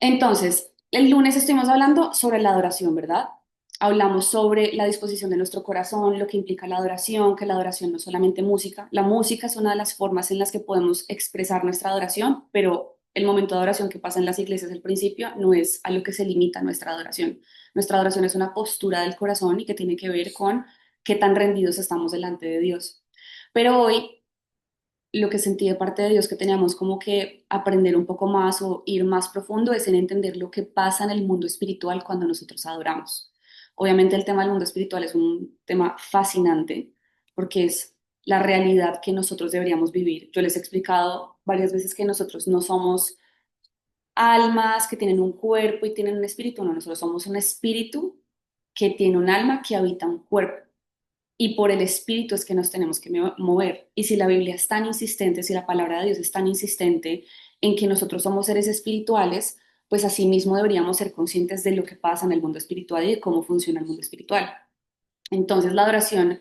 Entonces, el lunes estuvimos hablando sobre la adoración, ¿verdad? Hablamos sobre la disposición de nuestro corazón, lo que implica la adoración, que la adoración no es solamente música. La música es una de las formas en las que podemos expresar nuestra adoración, pero el momento de adoración que pasa en las iglesias al principio no es a lo que se limita nuestra adoración. Nuestra adoración es una postura del corazón y que tiene que ver con qué tan rendidos estamos delante de Dios. Pero hoy lo que sentí de parte de Dios que teníamos como que aprender un poco más o ir más profundo es en entender lo que pasa en el mundo espiritual cuando nosotros adoramos. Obviamente el tema del mundo espiritual es un tema fascinante porque es la realidad que nosotros deberíamos vivir. Yo les he explicado varias veces que nosotros no somos almas que tienen un cuerpo y tienen un espíritu, no, nosotros somos un espíritu que tiene un alma que habita un cuerpo y por el Espíritu es que nos tenemos que mover. Y si la Biblia es tan insistente, si la palabra de Dios es tan insistente en que nosotros somos seres espirituales, pues asimismo deberíamos ser conscientes de lo que pasa en el mundo espiritual y de cómo funciona el mundo espiritual. Entonces la adoración,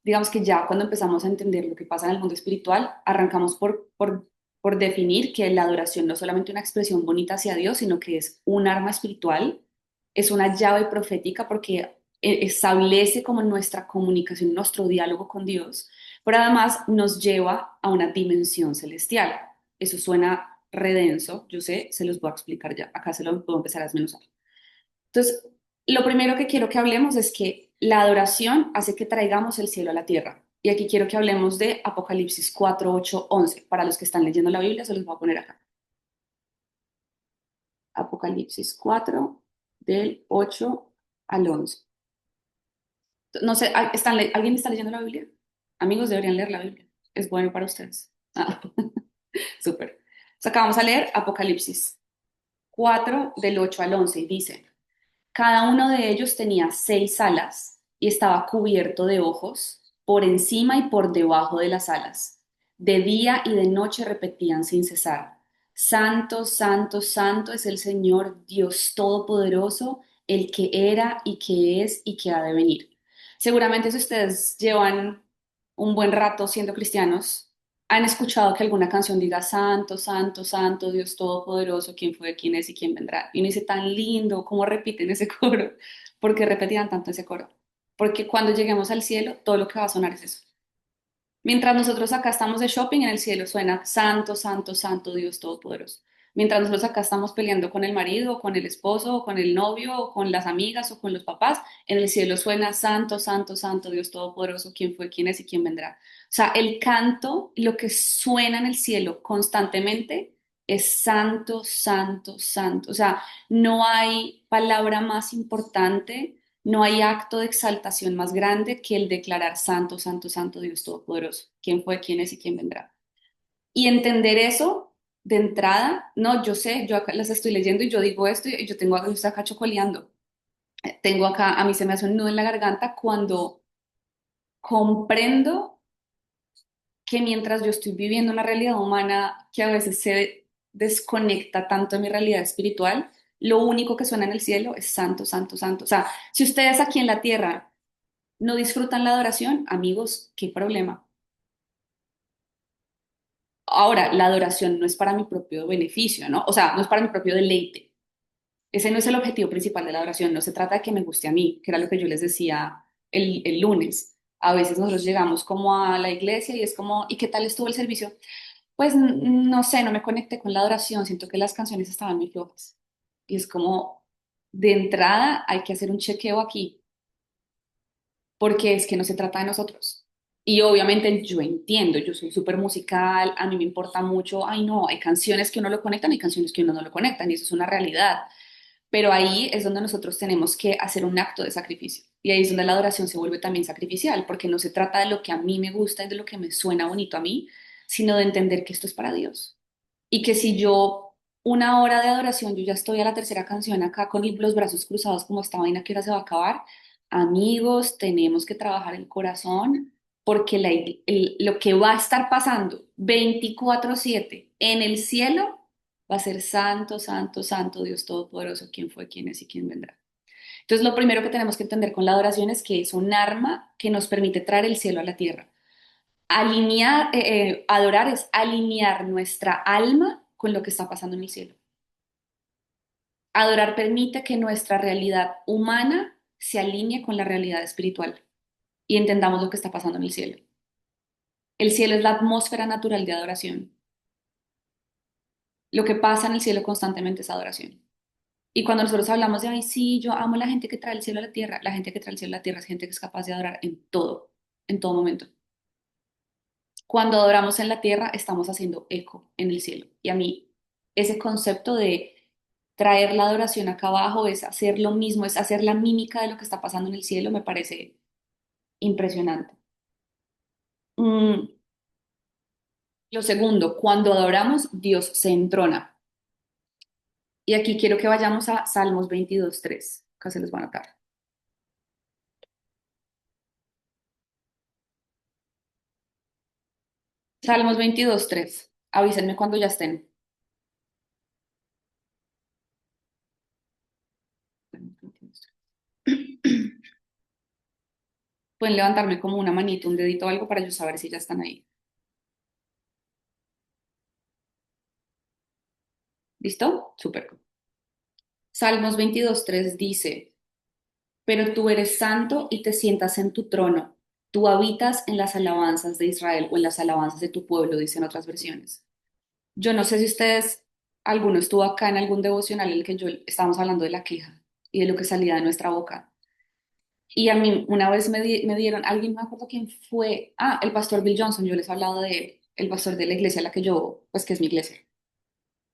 digamos que ya cuando empezamos a entender lo que pasa en el mundo espiritual, arrancamos por definir que la adoración no es solamente una expresión bonita hacia Dios, sino que es un arma espiritual, es una llave profética porque establece como nuestra comunicación, nuestro diálogo con Dios, pero además nos lleva a una dimensión celestial. Eso suena redenso, yo sé, se los voy a explicar ya, acá se lo puedo empezar a desmenuzar. Entonces, lo primero que quiero que hablemos es que la adoración hace que traigamos el cielo a la tierra. Y aquí quiero que hablemos de Apocalipsis 4, 8, 11. Para los que están leyendo la Biblia, se los voy a poner acá. Apocalipsis 4, del 8 al 11. No sé, ¿alguien está leyendo la Biblia? Amigos, deberían leer la Biblia. Es bueno para ustedes. Ah, súper. Entonces, acá vamos a leer Apocalipsis 4, del 8 al 11. Y dice: Cada uno de ellos tenía 6 alas y estaba cubierto de ojos por encima y por debajo de las alas. De día y de noche repetían sin cesar: Santo, santo, santo es el Señor Dios Todopoderoso, el que era y que es y que ha de venir. Seguramente si ustedes llevan un buen rato siendo cristianos, han escuchado que alguna canción diga Santo, Santo, Santo, Dios Todopoderoso, quién fue, quién es y quién vendrá. Y uno dice, tan lindo, ¿cómo repiten ese coro? ¿Por qué repetirán tanto ese coro? Porque cuando lleguemos al cielo, todo lo que va a sonar es eso. Mientras nosotros acá estamos de shopping, en el cielo suena Santo, Santo, Santo, Dios Todopoderoso. Mientras nosotros acá estamos peleando con el marido, o con el esposo, o con el novio, o con las amigas, o con los papás, en el cielo suena Santo, Santo, Santo, Dios Todopoderoso, quién fue, quién es y quién vendrá. O sea, el canto, lo que suena en el cielo constantemente es Santo, Santo, Santo. O sea, no hay palabra más importante, no hay acto de exaltación más grande que el declarar Santo, Santo, Santo Dios Todopoderoso, quién fue, quién es y quién vendrá. Y entender eso de entrada, no, yo sé, yo acá las estoy leyendo y yo digo esto y yo tengo yo estoy acá chocoleando. Tengo acá, a mí se me hace un nudo en la garganta cuando comprendo que mientras yo estoy viviendo una realidad humana que a veces se desconecta tanto de mi realidad espiritual, lo único que suena en el cielo es santo, santo, santo. O sea, si ustedes aquí en la tierra no disfrutan la adoración, amigos, qué problema. Ahora, la adoración no es para mi propio beneficio, ¿no? O sea, no es para mi propio deleite. Ese no es el objetivo principal de la adoración. No se trata de que me guste a mí, que era lo que yo les decía el lunes. A veces nosotros llegamos como a la iglesia y es como, ¿y qué tal estuvo el servicio? Pues no sé, no me conecté con la adoración, siento que las canciones estaban muy flojas. Y es como, de entrada hay que hacer un chequeo aquí, porque es que no se trata de nosotros. Y obviamente yo entiendo, yo soy súper musical, a mí me importa mucho, ay no, hay canciones que uno lo conectan y canciones que uno no lo conectan, y eso es una realidad. Pero ahí es donde nosotros tenemos que hacer un acto de sacrificio. Y ahí es donde la adoración se vuelve también sacrificial, porque no se trata de lo que a mí me gusta y de lo que me suena bonito a mí, sino de entender que esto es para Dios. Y que si yo una hora de adoración, yo ya estoy a la tercera canción acá con los brazos cruzados como esta vaina que ahora se va a acabar, amigos, tenemos que trabajar el corazón porque lo que va a estar pasando 24/7 en el cielo va a ser santo, santo, santo Dios Todopoderoso, quién fue, quién es y quién vendrá. Entonces, lo primero que tenemos que entender con la adoración es que es un arma que nos permite traer el cielo a la tierra. Adorar es alinear nuestra alma con lo que está pasando en el cielo. Adorar permite que nuestra realidad humana se alinee con la realidad espiritual y entendamos lo que está pasando en el cielo. El cielo es la atmósfera natural de adoración. Lo que pasa en el cielo constantemente es adoración. Y cuando nosotros hablamos de, ay, sí, yo amo la gente que trae el cielo a la tierra, la gente que trae el cielo a la tierra es gente que es capaz de adorar en todo momento. Cuando adoramos en la tierra, estamos haciendo eco en el cielo. Y a mí, ese concepto de traer la adoración acá abajo es hacer lo mismo, es hacer la mímica de lo que está pasando en el cielo, me parece impresionante. Mm, lo segundo, cuando adoramos, Dios se entrona. Y aquí quiero que vayamos a Salmos 22:3. Acá se les va a anotar. Salmos 22:3. Avísenme cuando ya estén. Pueden levantarme como una manito, un dedito o algo para yo saber si ya están ahí. ¿Listo? Súper. Salmos 22:3 dice, pero tú eres santo y te sientas en tu trono. Tú habitas en las alabanzas de Israel o en las alabanzas de tu pueblo, dicen otras versiones. Yo no sé si ustedes, alguno estuvo acá en algún devocional en el que yo estábamos hablando de la queja y de lo que salía de nuestra boca. Y a mí una vez me dieron, alguien no me acuerdo quién fue, el pastor Bill Johnson, yo les he hablado de él, el pastor de la iglesia a la que yo, pues que es mi iglesia.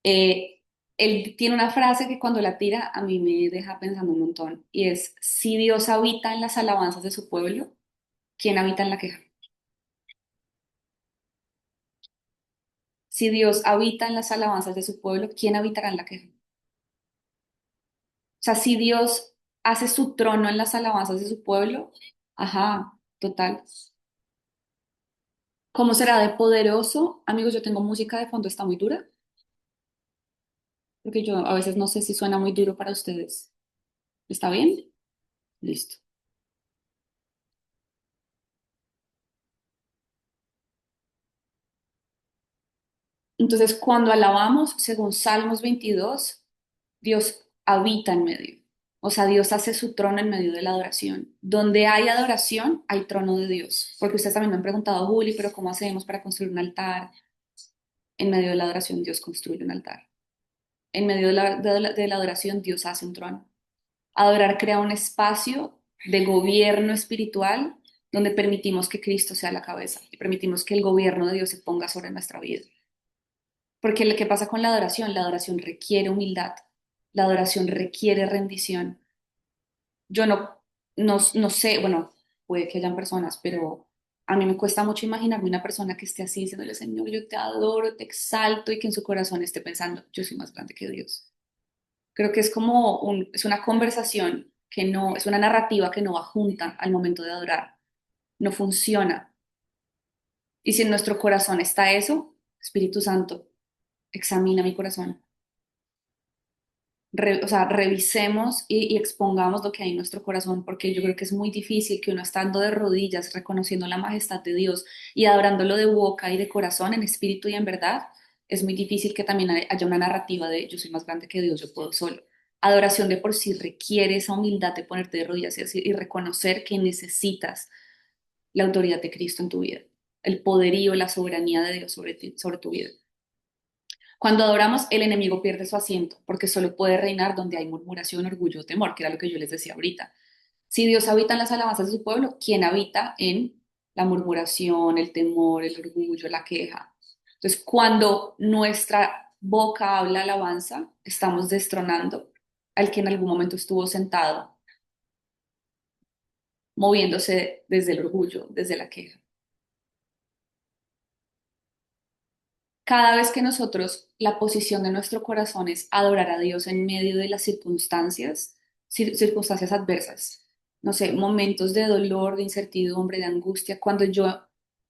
Eh, Él tiene una frase que cuando la tira a mí me deja pensando un montón y es, si Dios habita en las alabanzas de su pueblo, ¿quién habita en la queja? Si Dios habita en las alabanzas de su pueblo, ¿quién habitará en la queja? O sea, si Dios hace su trono en las alabanzas de su pueblo, ajá, total. ¿Cómo será de poderoso? Amigos, yo tengo música de fondo, está muy dura, porque yo a veces no sé si suena muy duro para ustedes. ¿Está bien? Listo. Entonces, cuando alabamos, según Salmos 22, Dios habita en medio. O sea, Dios hace su trono en medio de la adoración. Donde hay adoración, hay trono de Dios. Porque ustedes también me han preguntado, Juli, pero ¿cómo hacemos para construir un altar? En medio de la adoración, Dios construye un altar. En medio de la adoración, Dios hace un trono. Adorar crea un espacio de gobierno espiritual donde permitimos que Cristo sea la cabeza y permitimos que el gobierno de Dios se ponga sobre nuestra vida. Porque lo que pasa con la adoración requiere humildad, la adoración requiere rendición. Yo no sé, bueno, puede que hayan personas, pero a mí me cuesta mucho imaginarme una persona que esté así diciéndole, Señor, yo te adoro, te exalto y que en su corazón esté pensando, yo soy más grande que Dios. Creo que es como es una conversación que no, es una narrativa que no va junta al momento de adorar, no funciona. Y si en nuestro corazón está eso, Espíritu Santo, examina mi corazón. O sea, revisemos y expongamos lo que hay en nuestro corazón, porque yo creo que es muy difícil que uno estando de rodillas, reconociendo la majestad de Dios y adorándolo de boca y de corazón, en espíritu y en verdad, es muy difícil que también haya una narrativa de yo soy más grande que Dios, yo puedo solo. Adoración de por sí requiere esa humildad de ponerte de rodillas y reconocer que necesitas la autoridad de Cristo en tu vida, el poderío, la soberanía de Dios sobre ti, sobre tu vida. Cuando adoramos, el enemigo pierde su asiento, porque solo puede reinar donde hay murmuración, orgullo o temor, que era lo que yo les decía ahorita. Si Dios habita en las alabanzas de su pueblo, ¿quién habita en la murmuración, el temor, el orgullo, la queja? Entonces, cuando nuestra boca habla alabanza, estamos destronando al que en algún momento estuvo sentado, moviéndose desde el orgullo, desde la queja. Cada vez que nosotros, la posición de nuestro corazón es adorar a Dios en medio de las circunstancias, circunstancias adversas, no sé, momentos de dolor, de incertidumbre, de angustia, cuando yo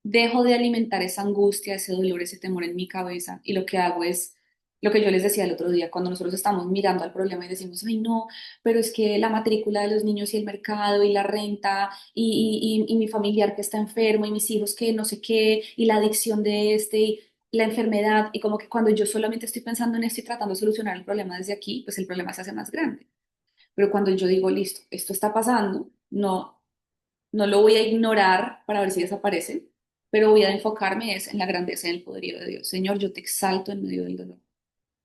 dejo de alimentar esa angustia, ese dolor, ese temor en mi cabeza y lo que hago es lo que yo les decía el otro día, cuando nosotros estamos mirando al problema y decimos, ay no, pero es que la matrícula de los niños y el mercado y la renta y mi familiar que está enfermo y mis hijos que no sé qué y la adicción de este. la enfermedad y como que cuando yo solamente estoy pensando en esto y tratando de solucionar el problema desde aquí, pues el problema se hace más grande. Pero cuando yo digo, listo, esto está pasando, no lo voy a ignorar para ver si desaparece, pero voy a enfocarme es en la grandeza y el poderío de Dios. Señor, yo te exalto en medio del dolor.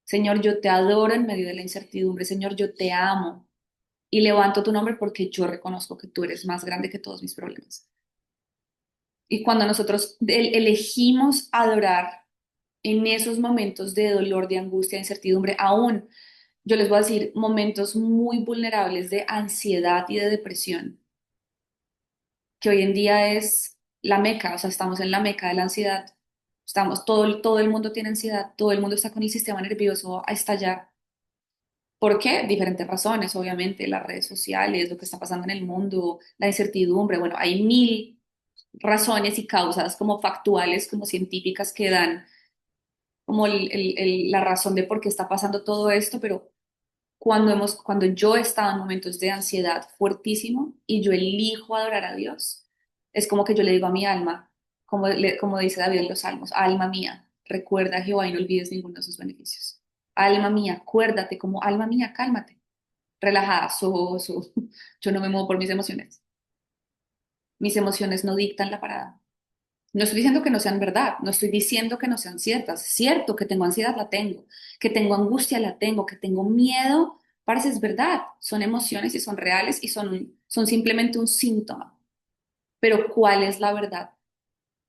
Señor, yo te adoro en medio de la incertidumbre. Señor, yo te amo y levanto tu nombre porque yo reconozco que tú eres más grande que todos mis problemas. Y cuando nosotros elegimos adorar en esos momentos de dolor, de angustia, de incertidumbre, aún, yo les voy a decir, momentos muy vulnerables de ansiedad y de depresión, que hoy en día es la meca, o sea, estamos en la meca de la ansiedad. Todo el mundo tiene ansiedad, todo el mundo está con el sistema nervioso a estallar. ¿Por qué? Diferentes razones, obviamente, las redes sociales, lo que está pasando en el mundo, la incertidumbre, bueno, hay mil razones y causas como factuales, como científicas que dan como la razón de por qué está pasando todo esto, pero cuando yo he estado en momentos de ansiedad fuertísimo y yo elijo adorar a Dios, es como que yo le digo a mi alma, como dice David en los Salmos, alma mía, recuerda a Jehová y no olvides ninguno de sus beneficios. Alma mía, acuérdate, como alma mía, cálmate, relajada, yo no me muevo por mis emociones no dictan la parada. No estoy diciendo que no sean verdad, no estoy diciendo que no sean ciertas. Es cierto que tengo ansiedad, la tengo, que tengo angustia, la tengo, que tengo miedo, parece es verdad. Son emociones y son reales y son simplemente un síntoma. Pero ¿cuál es la verdad?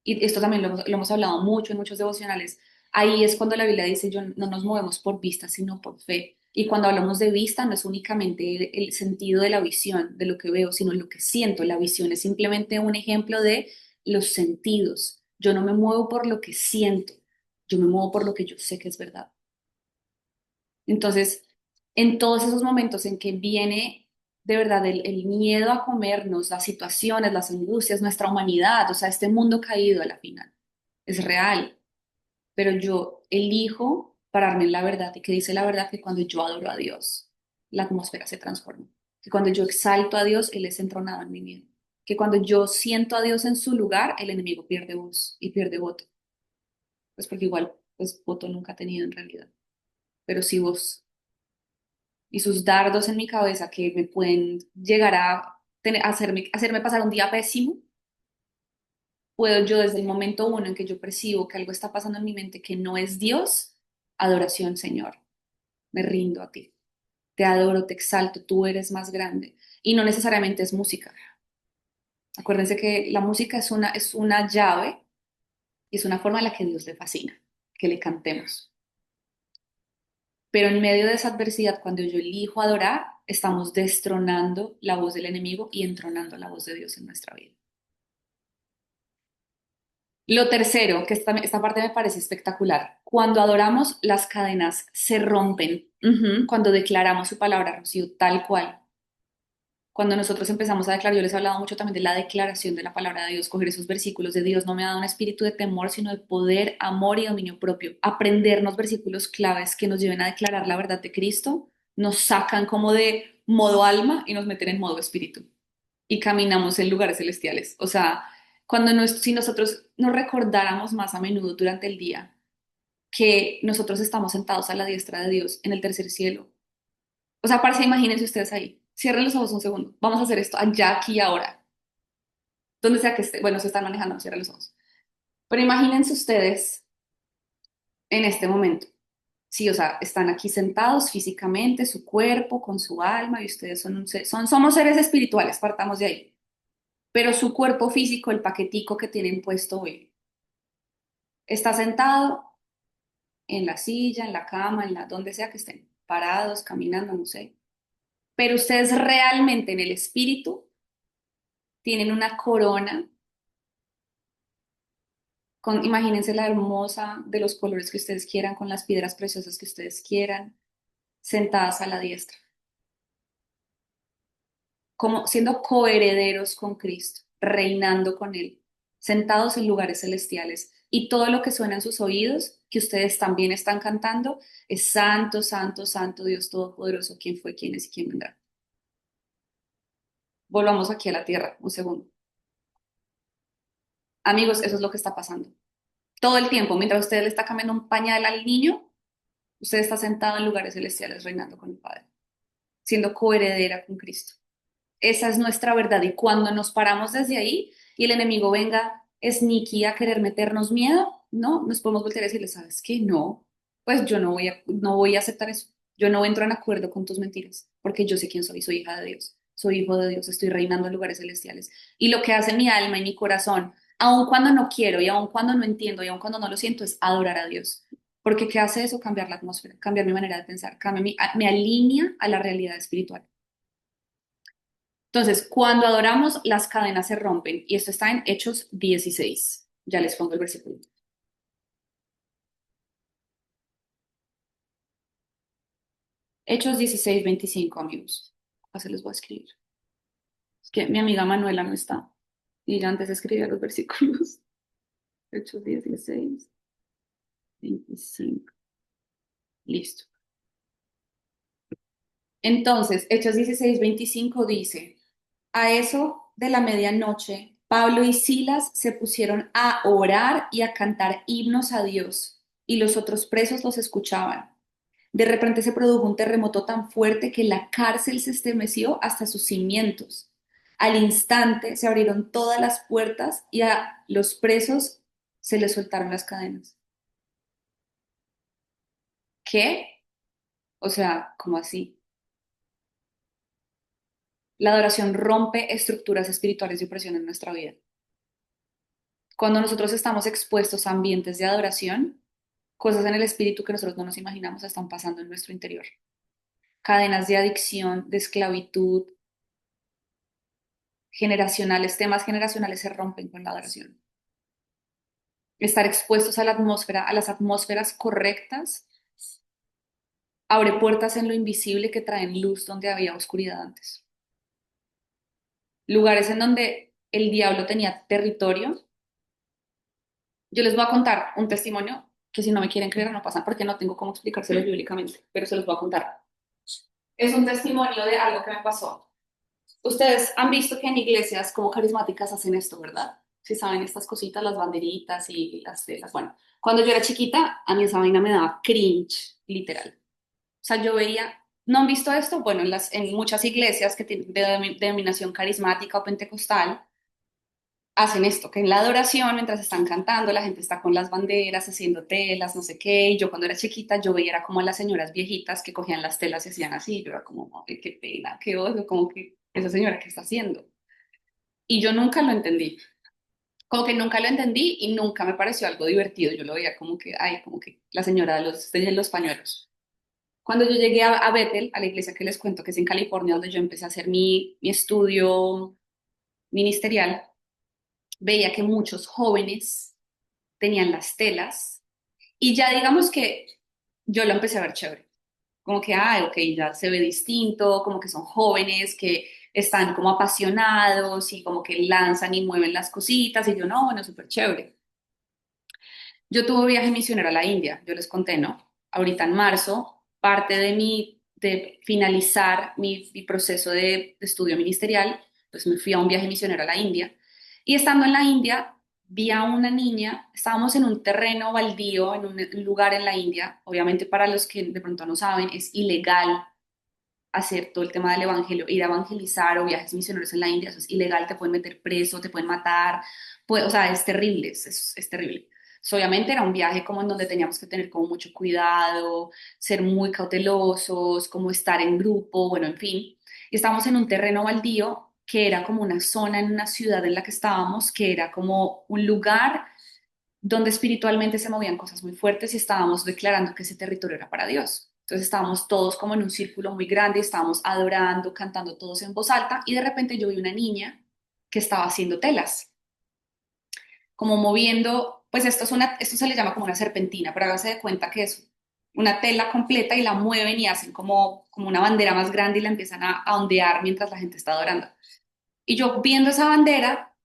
Y esto también lo hemos hablado mucho en muchos devocionales. Ahí es cuando la Biblia dice, yo, no nos movemos por vista, sino por fe. Y cuando hablamos de vista, no es únicamente el sentido de la visión, de lo que veo, sino lo que siento. La visión es simplemente un ejemplo de los sentidos. Yo no me muevo por lo que siento, yo me muevo por lo que yo sé que es verdad. Entonces, en todos esos momentos en que viene de verdad el miedo a comernos, las situaciones, las angustias, nuestra humanidad, o sea, este mundo caído a la final, es real, pero yo elijo pararme en la verdad y que dice la verdad que cuando yo adoro a Dios, la atmósfera se transforma, que cuando yo exalto a Dios, Él es entronado en mi vida, que cuando yo siento a Dios en su lugar, el enemigo pierde voz y pierde voto, pues porque igual, pues voto nunca ha tenido en realidad, pero sí voz y sus dardos en mi cabeza que me pueden llegar a hacerme pasar un día pésimo, puedo yo desde el momento uno en que yo percibo que algo está pasando en mi mente que no es Dios, adoración, Señor, me rindo a ti, te adoro, te exalto, tú eres más grande. Y no necesariamente es música. Acuérdense que la música es una llave y es una forma en la que Dios le fascina, que le cantemos. Pero en medio de esa adversidad, cuando yo elijo adorar, estamos destronando la voz del enemigo y entronando la voz de Dios en nuestra vida. Lo tercero, que esta parte me parece espectacular, cuando adoramos, las cadenas se rompen. Ujú. Cuando declaramos su palabra, Rocío, tal cual. Cuando nosotros empezamos a declarar, yo les he hablado mucho también de la declaración de la palabra de Dios, coger esos versículos de Dios no me ha dado un espíritu de temor, sino de poder, amor y dominio propio. Aprendernos versículos claves que nos lleven a declarar la verdad de Cristo, nos sacan como de modo alma y nos meten en modo espíritu. Y caminamos en lugares celestiales. O sea, si nosotros nos recordáramos más a menudo durante el día que nosotros estamos sentados a la diestra de Dios en el tercer cielo. O sea, parece, imagínense ustedes ahí. Cierren los ojos un segundo. Vamos a hacer esto allá, aquí y ahora. Donde sea que esté. Bueno, se están manejando, cierren los ojos. Pero imagínense ustedes en este momento. Sí, o sea, están aquí sentados físicamente, su cuerpo con su alma, y ustedes somos seres espirituales, partamos de ahí. Pero su cuerpo físico, el paquetico que tienen puesto hoy, está sentado en la silla, en la cama, donde sea que estén, parados, caminando, no sé. Pero ustedes realmente en el espíritu tienen una corona imagínense la hermosa de los colores que ustedes quieran, con las piedras preciosas que ustedes quieran, sentadas a la diestra, como siendo coherederos con Cristo, reinando con Él, sentados en lugares celestiales. Y todo lo que suena en sus oídos, que ustedes también están cantando, es Santo, Santo, Santo Dios Todopoderoso, quién fue, quién es y quién vendrá. Volvamos aquí a la tierra, un segundo. Amigos, eso es lo que está pasando. Todo el tiempo, mientras usted le está cambiando un pañal al niño, usted está sentado en lugares celestiales reinando con el Padre, siendo coheredera con Cristo. Esa es nuestra verdad. Y cuando nos paramos desde ahí y el enemigo venga sneaky a querer meternos miedo, no, nos podemos voltear y decirle, ¿sabes qué? No, pues yo no voy a aceptar eso. Yo no entro en acuerdo con tus mentiras, porque yo sé quién soy, soy hija de Dios, soy hijo de Dios, estoy reinando en lugares celestiales. Y lo que hace mi alma y mi corazón, aun cuando no quiero y aun cuando no entiendo y aun cuando no lo siento, es adorar a Dios. Porque ¿qué hace eso? Cambiar la atmósfera, cambiar mi manera de pensar, me alinea a la realidad espiritual. Entonces, cuando adoramos, las cadenas se rompen. Y esto está en Hechos 16. Ya les pongo el versículo. Hechos 16, 25, amigos. Así les voy a escribir. Es que mi amiga Manuela no está. Y ya antes escribía los versículos. Hechos 16, 25. Listo. Entonces, Hechos 16, 25 dice, a eso de la medianoche, Pablo y Silas se pusieron a orar y a cantar himnos a Dios, y los otros presos los escuchaban. De repente se produjo un terremoto tan fuerte que la cárcel se estremeció hasta sus cimientos. Al instante se abrieron todas las puertas y a los presos se les soltaron las cadenas. ¿Qué? O sea, ¿cómo así? La adoración rompe estructuras espirituales de opresión en nuestra vida. Cuando nosotros estamos expuestos a ambientes de adoración, cosas en el espíritu que nosotros no nos imaginamos están pasando en nuestro interior. Cadenas de adicción, de esclavitud, generacionales, temas generacionales se rompen con la adoración. Estar expuestos a la atmósfera, a las atmósferas correctas, abre puertas en lo invisible que traen luz donde había oscuridad antes. Lugares en donde el diablo tenía territorio. Yo les voy a contar un testimonio que si no me quieren creer no pasa porque no tengo cómo explicárselo bíblicamente, pero se los voy a contar. Es un testimonio de algo que me pasó. Ustedes han visto que en iglesias como carismáticas hacen esto, ¿verdad? Si saben estas cositas, las banderitas y las telas. Bueno, cuando yo era chiquita, a mí esa vaina me daba cringe, literal. O sea, yo veía, ¿no han visto esto? Bueno, en muchas iglesias que tienen de denominación carismática o pentecostal, hacen esto, que en la adoración, mientras están cantando, la gente está con las banderas, haciendo telas, no sé qué. Y yo cuando era chiquita, yo veía era como a las señoras viejitas que cogían las telas y hacían así. Yo era como, "Ay, qué pena, qué oso, como que esa señora, ¿qué está haciendo?" Y yo nunca lo entendí. Como que nunca lo entendí y nunca me pareció algo divertido. Yo lo veía como que, ay, como que la señora de los pañuelos. Cuando yo llegué a Bethel, a la iglesia que les cuento que es en California, donde yo empecé a hacer mi estudio ministerial, veía que muchos jóvenes tenían las telas y ya digamos que yo lo empecé a ver chévere. Como que, ay, ok, ya se ve distinto, como que son jóvenes que están como apasionados y como que lanzan y mueven las cositas y yo, no, bueno, súper chévere. Yo tuve un viaje misionero a la India, yo les conté, ¿no? Ahorita en marzo, parte de finalizar mi proceso de estudio ministerial, pues me fui a un viaje misionero a la India. Y estando en la India, vi a una niña, estábamos en un terreno baldío, en un lugar en la India. Obviamente para los que de pronto no saben, es ilegal hacer todo el tema del evangelio, ir a evangelizar o viajes misioneros en la India, eso es ilegal, te pueden meter preso, te pueden matar, o sea, es terrible, es terrible. So, obviamente era un viaje como en donde teníamos que tener como mucho cuidado, ser muy cautelosos, como estar en grupo, bueno, en fin. Y estábamos en un terreno baldío que era como una zona en una ciudad en la que estábamos, que era como un lugar donde espiritualmente se movían cosas muy fuertes y estábamos declarando que ese territorio era para Dios. Entonces estábamos todos como en un círculo muy grande, estábamos adorando, cantando todos en voz alta y de repente yo vi una niña que estaba haciendo telas, como moviendo, pues esto se le llama como una serpentina, pero háganse de cuenta que es una tela completa y la mueven y hacen como una bandera más grande y la empiezan a ondear mientras la gente está adorando. Y yo viendo esa bandera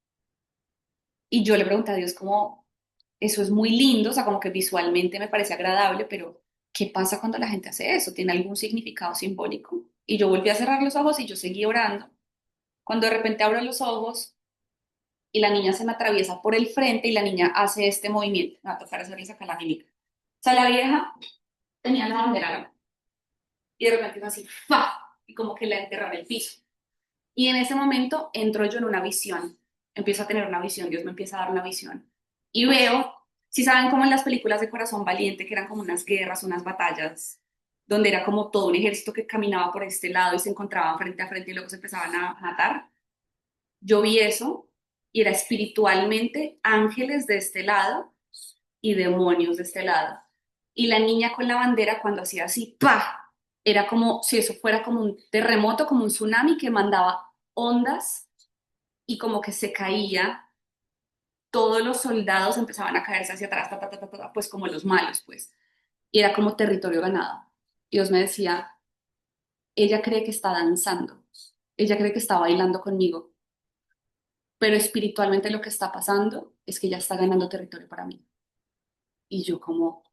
y yo le pregunté a Dios como, eso es muy lindo, o sea, como que visualmente me parece agradable, pero ¿qué pasa cuando la gente hace eso? ¿Tiene algún significado simbólico? Y yo volví a cerrar los ojos y yo seguí orando. Cuando de repente abro los ojos, y la niña se me atraviesa por el frente y la niña hace este movimiento. Me va a tocar hacerles acá la mímica. O sea, la vieja tenía la bandera a la mano y de repente es así, ¡fa! Y como que la enterra en el piso. Y en ese momento entro yo en una visión, empiezo a tener una visión, Dios me empieza a dar una visión. Y veo, si saben como en las películas de Corazón Valiente, que eran como unas guerras, unas batallas, donde era como todo un ejército que caminaba por este lado y se encontraban frente a frente y luego se empezaban a matar. Yo vi eso y era espiritualmente ángeles de este lado y demonios de este lado. Y la niña con la bandera cuando hacía así, ¡pa! Era como si eso fuera como un terremoto, como un tsunami que mandaba ondas y como que se caía, todos los soldados empezaban a caerse hacia atrás, ta, ta, ta, ta, ta, pues como los malos, pues. Y era como territorio ganado. Dios me decía, ella cree que está danzando, ella cree que está bailando conmigo, pero espiritualmente lo que está pasando es que ella está ganando territorio para mí. Y yo como,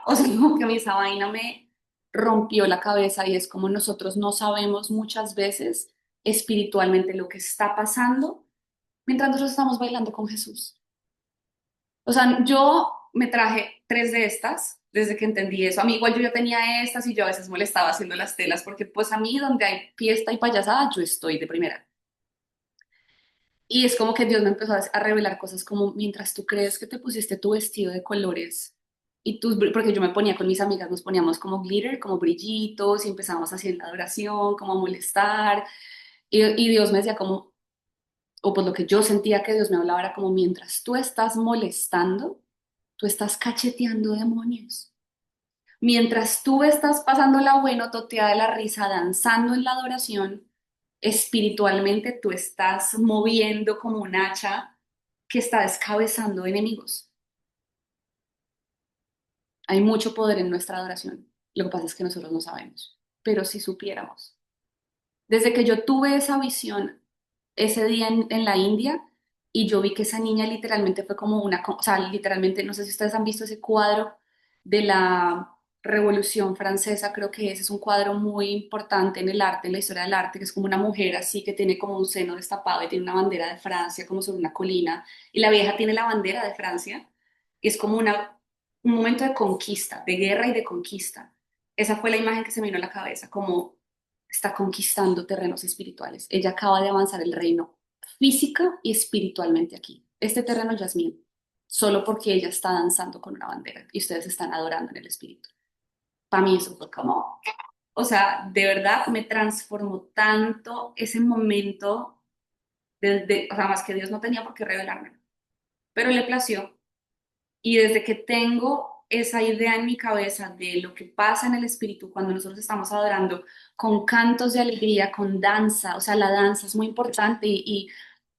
o sea, como que a mí esa vaina me rompió la cabeza y es como nosotros no sabemos muchas veces espiritualmente lo que está pasando mientras nosotros estamos bailando con Jesús. O sea, yo me traje 3 de estas desde que entendí eso. A mí igual yo ya tenía estas y yo a veces molestaba haciendo las telas porque pues a mí donde hay fiesta y payasada yo estoy de primera. Y es como que Dios me empezó a revelar cosas como mientras tú crees que te pusiste tu vestido de colores y tus, porque yo me ponía con mis amigas, nos poníamos como glitter, como brillitos y empezamos así en la adoración, como a molestar. Y Dios me decía como, o pues lo que yo sentía que Dios me hablaba era como mientras tú estás molestando, tú estás cacheteando demonios. Mientras tú estás pasando la buena toteada de la risa, danzando en la adoración, espiritualmente tú estás moviendo como un hacha que está descabezando enemigos. Hay mucho poder en nuestra adoración. Lo que pasa es que nosotros no sabemos, pero si supiéramos. Desde que yo tuve esa visión ese día en la India y yo vi que esa niña literalmente fue como una, o sea, literalmente, no sé si ustedes han visto ese cuadro de la Revolución Francesa, creo que ese es un cuadro muy importante en el arte, en la historia del arte, que es como una mujer así que tiene como un seno destapado y tiene una bandera de Francia como sobre una colina y la vieja tiene la bandera de Francia y es como un momento de conquista, de guerra y de conquista. Esa fue la imagen que se me vino a la cabeza, como está conquistando terrenos espirituales. Ella acaba de avanzar el reino física y espiritualmente aquí. Este terreno ya es mío, solo porque ella está danzando con una bandera y ustedes están adorando en el espíritu. Para mí eso fue como, o sea, de verdad me transformó tanto ese momento, o sea, más que Dios no tenía por qué revelármelo, pero le plació. Y desde que tengo esa idea en mi cabeza de lo que pasa en el espíritu cuando nosotros estamos adorando con cantos de alegría, con danza, o sea, la danza es muy importante y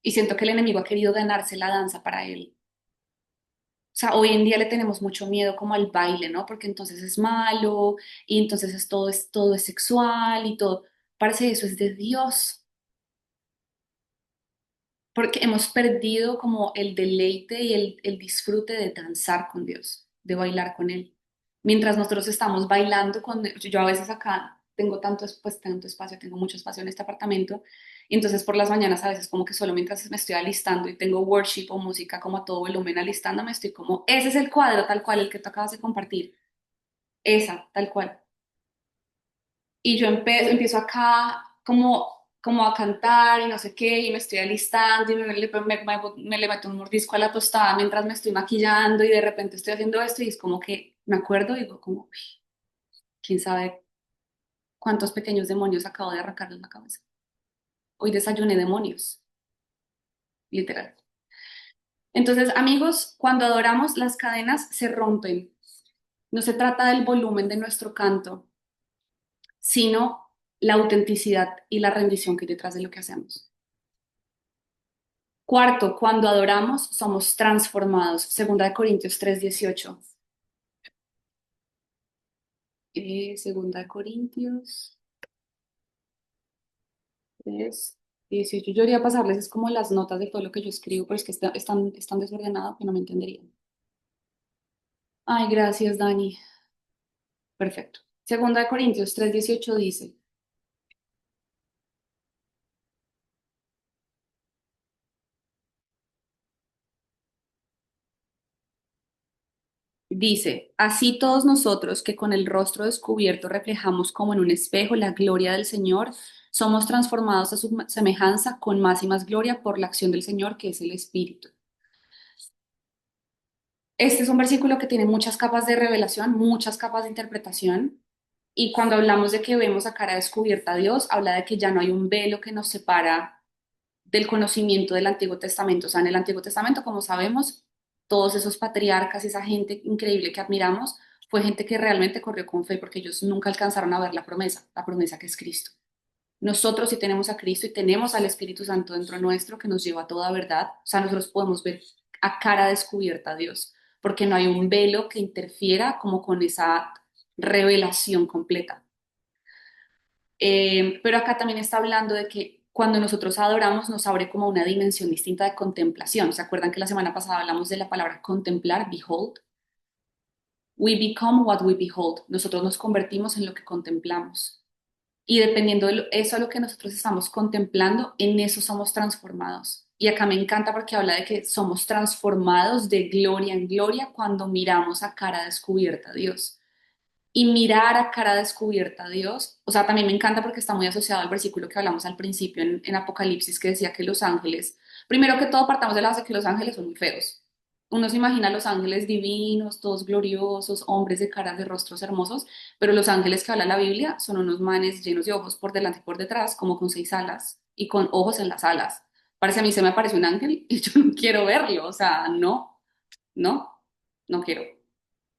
siento que el enemigo ha querido ganarse la danza para él. O sea, hoy en día le tenemos mucho miedo como al baile, ¿no? Porque entonces es malo y entonces todo es sexual y todo. Parece eso es de Dios. Porque hemos perdido como el deleite y el disfrute de danzar con Dios, de bailar con Él. Mientras nosotros estamos bailando con yo a veces acá tengo tanto, pues, tanto espacio, tengo mucho espacio en este apartamento, y entonces por las mañanas a veces como que solo mientras me estoy alistando y tengo worship o música como a todo volumen alistándome, estoy como, ese es el cuadro tal cual, el que tú acabas de compartir, esa, tal cual. Y yo empiezo acá como a cantar y no sé qué, y me estoy alistando y me le meto un mordisco a la tostada mientras me estoy maquillando y de repente estoy haciendo esto y es como que me acuerdo y digo como, "Uy, quién sabe cuántos pequeños demonios acabo de arrancarle en la cabeza. Hoy desayuné demonios, literal. Entonces, amigos, cuando adoramos las cadenas se rompen. No se trata del volumen de nuestro canto, sino la autenticidad y la rendición que hay detrás de lo que hacemos. Cuarto, cuando adoramos somos transformados. Segunda de Corintios 3:18. Segunda de Corintios 3:18. Yo debería pasarles es como las notas de todo lo que yo escribo, pero es que es tan desordenado que no me entenderían. Ay, gracias, Dani. Perfecto. Segunda de Corintios 3:18 dice, Dice, así todos nosotros que con el rostro descubierto reflejamos como en un espejo la gloria del Señor, somos transformados a su semejanza con más y más gloria por la acción del Señor, que es el Espíritu. Este es un versículo que tiene muchas capas de revelación, muchas capas de interpretación. Y cuando hablamos de que vemos a cara descubierta a Dios, habla de que ya no hay un velo que nos separa del conocimiento del Antiguo Testamento. O sea, en el Antiguo Testamento, como sabemos, todos esos patriarcas, esa gente increíble que admiramos, fue gente que realmente corrió con fe porque ellos nunca alcanzaron a ver la promesa que es Cristo. Nosotros sí tenemos a Cristo y tenemos al Espíritu Santo dentro nuestro que nos lleva a toda verdad. O sea, nosotros podemos ver a cara descubierta a Dios, porque no hay un velo que interfiera como con esa revelación completa. Pero acá también está hablando de que cuando nosotros adoramos nos abre como una dimensión distinta de contemplación. ¿Se acuerdan que la semana pasada hablamos de la palabra contemplar, behold? We become what we behold. Nosotros nos convertimos en lo que contemplamos. Y dependiendo de eso a lo que nosotros estamos contemplando, en eso somos transformados. Y acá me encanta porque habla de que somos transformados de gloria en gloria cuando miramos a cara descubierta a Dios. Y mirar a cara descubierta a Dios, o sea, también me encanta porque está muy asociado al versículo que hablamos al principio en Apocalipsis que decía que los ángeles, primero que todo partamos de la base que los ángeles son muy feos. Uno se imagina a los ángeles divinos, todos gloriosos, hombres de caras de rostros hermosos, pero los ángeles que habla la Biblia son unos manes llenos de ojos por delante y por detrás, como con 6 alas y con ojos en las alas. Parece a mí se me aparece un ángel y yo no quiero verlo, o sea, no, no, no quiero.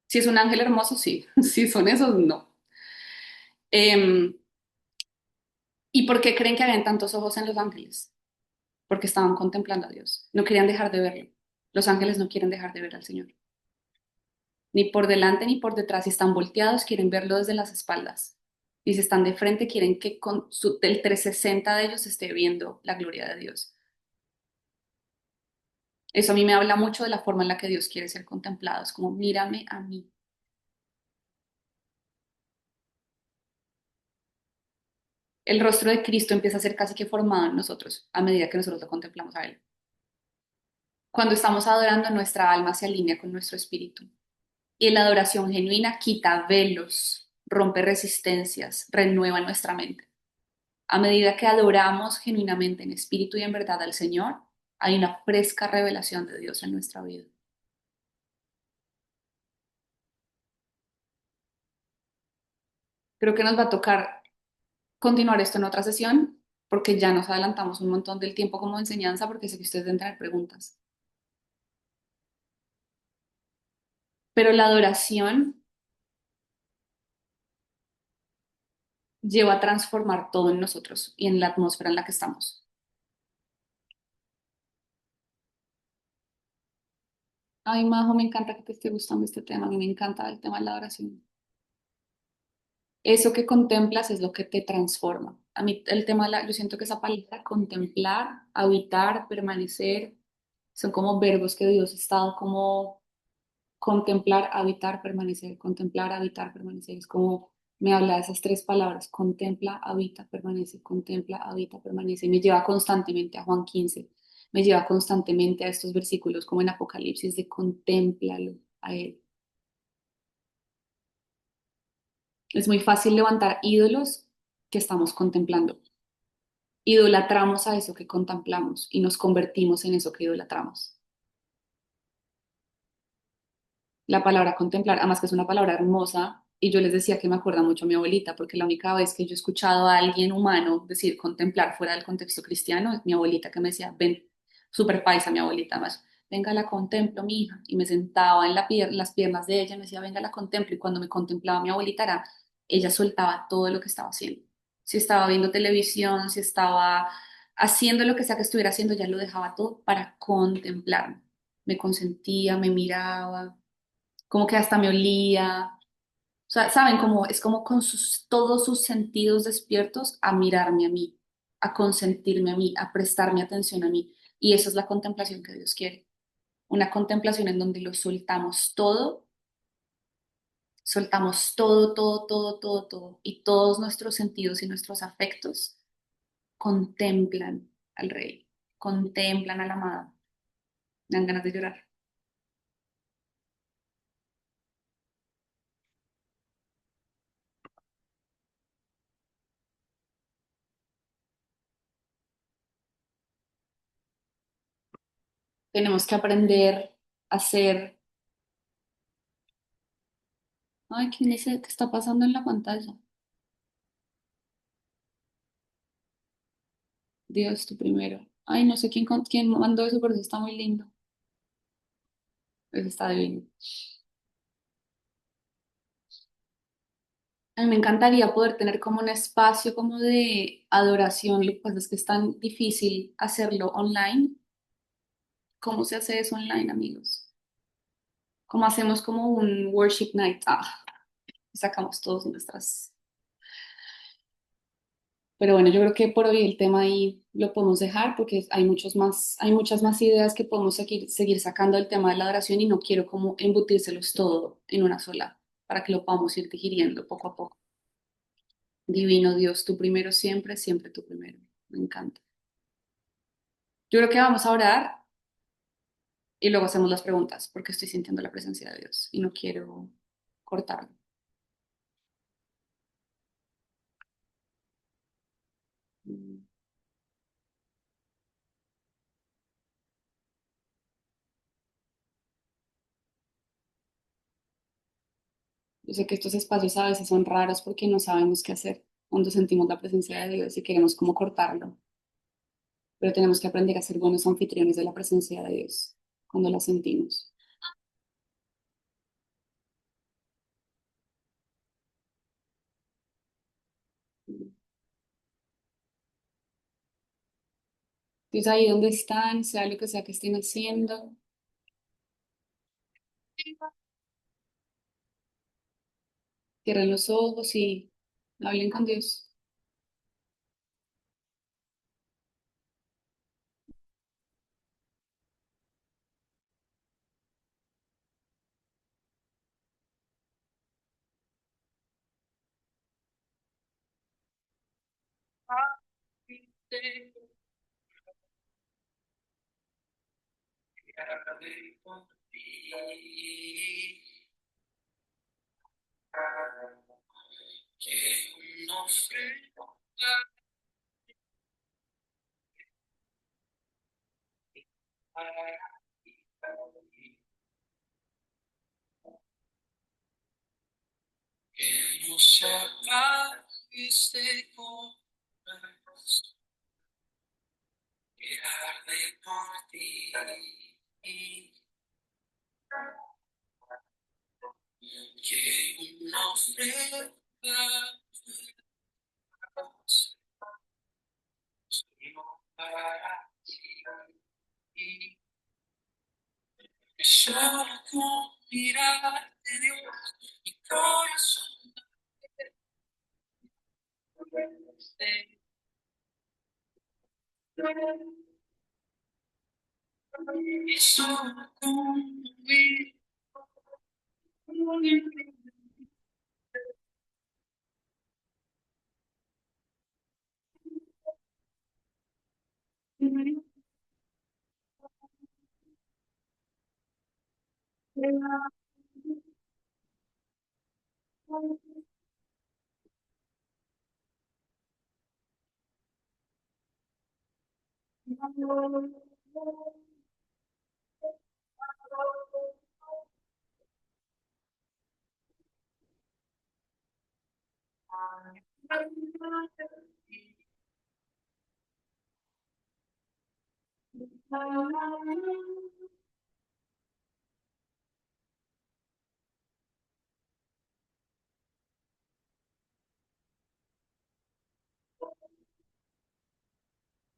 Si es un ángel hermoso, sí. Si son esos, no. Eh, ¿Y por qué creen que habían tantos ojos en los ángeles? Porque estaban contemplando a Dios. No querían dejar de verlo. Los ángeles no quieren dejar de ver al Señor. Ni por delante ni por detrás. Si están volteados, quieren verlo desde las espaldas. Y si están de frente, quieren que del 360 de ellos esté viendo la gloria de Dios. Eso a mí me habla mucho de la forma en la que Dios quiere ser contemplado. Es como, mírame a mí. El rostro de Cristo empieza a ser casi que formado en nosotros a medida que nosotros lo contemplamos a Él. Cuando estamos adorando, nuestra alma se alinea con nuestro espíritu. Y la adoración genuina quita velos, rompe resistencias, renueva nuestra mente. A medida que adoramos genuinamente en espíritu y en verdad al Señor, hay una fresca revelación de Dios en nuestra vida. Creo que nos va a tocar continuar esto en otra sesión porque ya nos adelantamos un montón del tiempo como enseñanza porque sé que ustedes deben tener preguntas. Pero la adoración lleva a transformar todo en nosotros y en la atmósfera en la que estamos. Ay, Majo, me encanta que te esté gustando este tema. A mí me encanta el tema de la oración. Eso que contemplas es lo que te transforma. A mí el tema de yo siento que esa palabra contemplar, habitar, permanecer, son como verbos que Dios ha estado como contemplar, habitar, permanecer, contemplar, habitar, permanecer. Es como me habla de esas tres palabras, contempla, habita, permanece, contempla, habita, permanece. Y me lleva constantemente a Juan 15, me lleva constantemente a estos versículos como en Apocalipsis de contémplalo a Él. Es muy fácil levantar ídolos que estamos contemplando. Idolatramos a eso que contemplamos y nos convertimos en eso que idolatramos. La palabra contemplar, además que es una palabra hermosa, y yo les decía que me acuerda mucho a mi abuelita, porque la única vez que yo he escuchado a alguien humano decir contemplar fuera del contexto cristiano es mi abuelita que me decía, ven, súper paisa mi abuelita más, venga, la contemplo, mi hija, y me sentaba en las piernas de ella y me decía, venga, la contemplo, y cuando me contemplaba mi abuelita era, ella soltaba todo lo que estaba haciendo. Si estaba viendo televisión, si estaba haciendo lo que sea que estuviera haciendo, ya lo dejaba todo para contemplarme. Me consentía, me miraba, como que hasta me olía. O sea, ¿saben? Como, es como con todos sus sentidos despiertos a mirarme a mí, a consentirme a mí, a prestarme atención a mí. Y esa es la contemplación que Dios quiere. Una contemplación en donde lo soltamos todo, todo, todo, todo, todo. Y todos nuestros sentidos y nuestros afectos contemplan al Rey, contemplan al amado. Me dan ganas de llorar. Tenemos que aprender a ser... Ay, ¿quién dice qué está pasando en la pantalla? Dios, tú primero. Ay, no sé quién mandó eso, pero eso está muy lindo. Eso está divino. A mí me encantaría poder tener como un espacio como de adoración. Lo que pasa es que es tan difícil hacerlo online. ¿Cómo se hace eso online, amigos? ¿Cómo hacemos como un worship night? Sacamos todas nuestras... Pero bueno, yo creo que por hoy el tema ahí lo podemos dejar porque hay muchas más ideas que podemos seguir sacando del tema de la adoración y no quiero como embutírselos todo en una sola para que lo podamos ir digiriendo poco a poco. Divino Dios, tú primero siempre, siempre tú primero. Me encanta. Yo creo que vamos a orar y luego hacemos las preguntas porque estoy sintiendo la presencia de Dios y no quiero cortarlo. Mm. Yo sé que estos espacios a veces son raros porque no sabemos qué hacer cuando sentimos la presencia de Dios y queremos como cortarlo, pero tenemos que aprender a ser buenos anfitriones de la presencia de Dios cuando la sentimos. Entonces ahí donde están, sea que estén haciendo, cierren los ojos y hablen con Dios.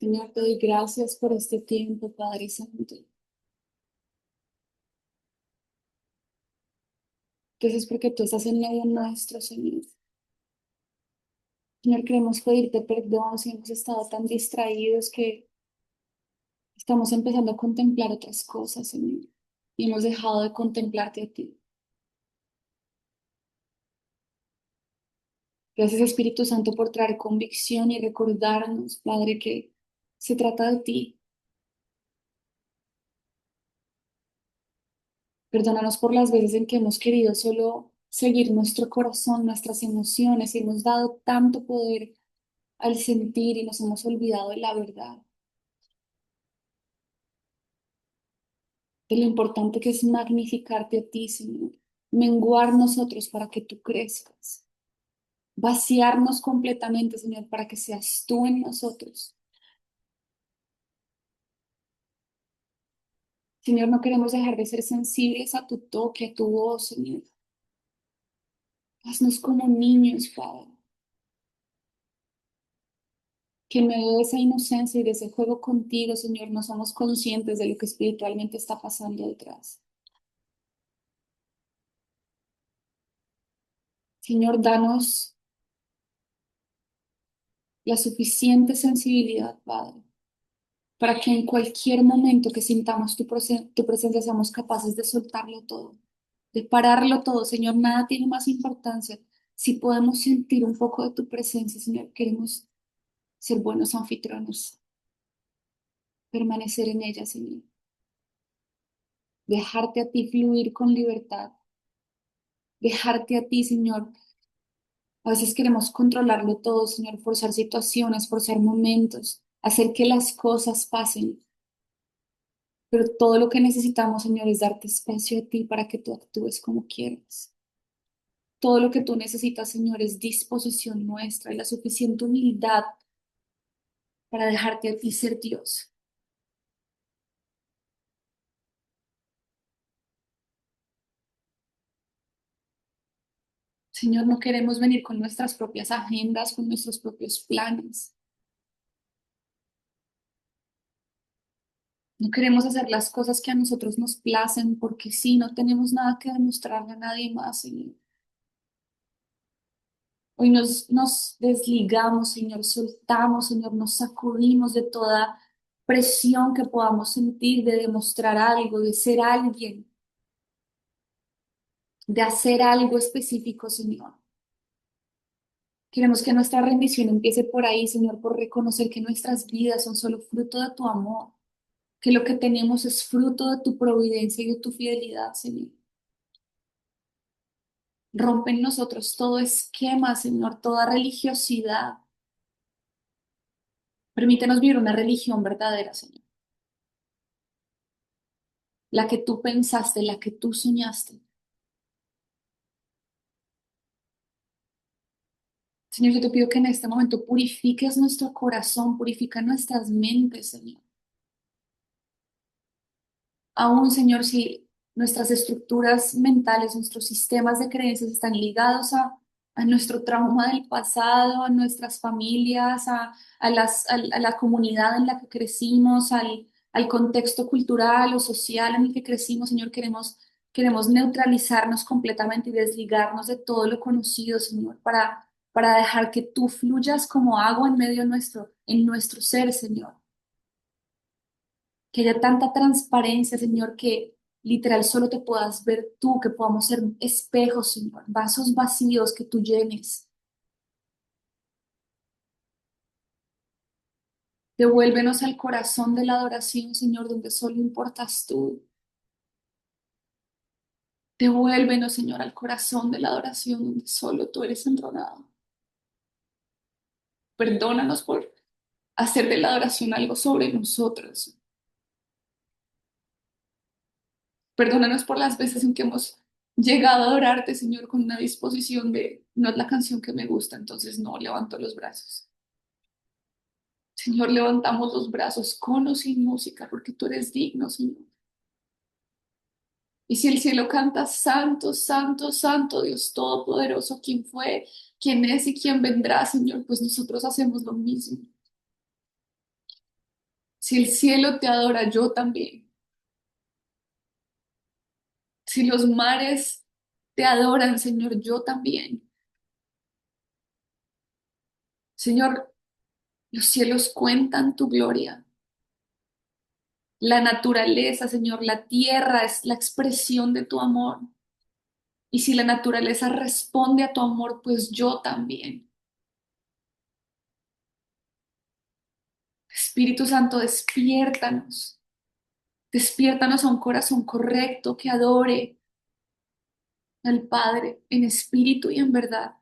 Señor, te doy gracias por este tiempo, Padre Santo. Gracias porque tú estás en medio nuestro, Señor. Señor, queremos pedirte perdón si hemos estado tan distraídos que estamos empezando a contemplar otras cosas, Señor, y hemos dejado de contemplarte a ti. Gracias, Espíritu Santo, por traer convicción y recordarnos, Padre, que se trata de ti. Perdónanos por las veces en que hemos querido solo seguir nuestro corazón, nuestras emociones, y hemos dado tanto poder al sentir y nos hemos olvidado de la verdad. de lo importante que es magnificarte a ti, Señor, menguar nosotros para que tú crezcas, vaciarnos completamente, Señor, para que seas tú en nosotros. Señor, no queremos dejar de ser sensibles a tu toque, a tu voz, Señor. Haznos como niños, Padre, que en medio de esa inocencia y de ese juego contigo, Señor, no somos conscientes de lo que espiritualmente está pasando detrás. Señor, danos la suficiente sensibilidad, Padre, para que en cualquier momento que sintamos tu presencia seamos capaces de soltarlo todo, de pararlo todo. Señor, nada tiene más importancia. Si podemos sentir un poco de tu presencia, Señor, queremos ser buenos anfitriones, permanecer en ella, Señor, dejarte a ti fluir con libertad, dejarte a ti, Señor. A veces queremos controlarlo todo, Señor, forzar situaciones, forzar momentos, hacer que las cosas pasen. Pero todo lo que necesitamos, Señor, es darte espacio a ti para que tú actúes como quieras. Todo lo que tú necesitas, Señor, es disposición nuestra y la suficiente humildad para dejarte a ti ser Dios. Señor, no queremos venir con nuestras propias agendas, con nuestros propios planes. No queremos hacer las cosas que a nosotros nos placen porque sí, no tenemos nada que demostrarle a nadie más, Señor. Hoy nos desligamos, Señor, soltamos, Señor, nos sacudimos de toda presión que podamos sentir de demostrar algo, de ser alguien, de hacer algo específico, Señor. Queremos que nuestra rendición empiece por ahí, Señor, por reconocer que nuestras vidas son solo fruto de tu amor, que lo que tenemos es fruto de tu providencia y de tu fidelidad, Señor. Rompe en nosotros todo esquema, Señor, toda religiosidad. Permítenos vivir una religión verdadera, Señor. La que tú pensaste, la que tú soñaste. Señor, yo te pido que en este momento purifiques nuestro corazón, purifica nuestras mentes, Señor. Aún, Señor, si nuestras estructuras mentales, nuestros sistemas de creencias están ligados a nuestro trauma del pasado, a nuestras familias, a la comunidad en la que crecimos, al contexto cultural o social en el que crecimos, Señor, queremos neutralizarnos completamente y desligarnos de todo lo conocido, Señor, para dejar que tú fluyas como agua en medio nuestro, en nuestro ser, Señor. Que haya tanta transparencia, Señor, que literal solo te puedas ver tú, que podamos ser espejos, Señor, vasos vacíos que tú llenes. Devuélvenos al corazón de la adoración, Señor, donde solo importas tú. Devuélvenos, Señor, al corazón de la adoración donde solo tú eres enronado. Perdónanos por hacer de la adoración algo sobre nosotros. Perdónanos por las veces en que hemos llegado a adorarte, Señor, con una disposición de no es la canción que me gusta, entonces no levanto los brazos. Señor, levantamos los brazos con o sin música, porque tú eres digno, Señor. Y si el cielo canta, Santo, Santo, Santo, Dios Todopoderoso, ¿quién fue, quién es y quién vendrá, Señor? Pues nosotros hacemos lo mismo. Si el cielo te adora, yo también. Si los mares te adoran, Señor, yo también. Señor, los cielos cuentan tu gloria. La naturaleza, Señor, la tierra es la expresión de tu amor. Y si la naturaleza responde a tu amor, pues yo también. Espíritu Santo, despiértanos. Despiértanos a un corazón correcto que adore al Padre en espíritu y en verdad.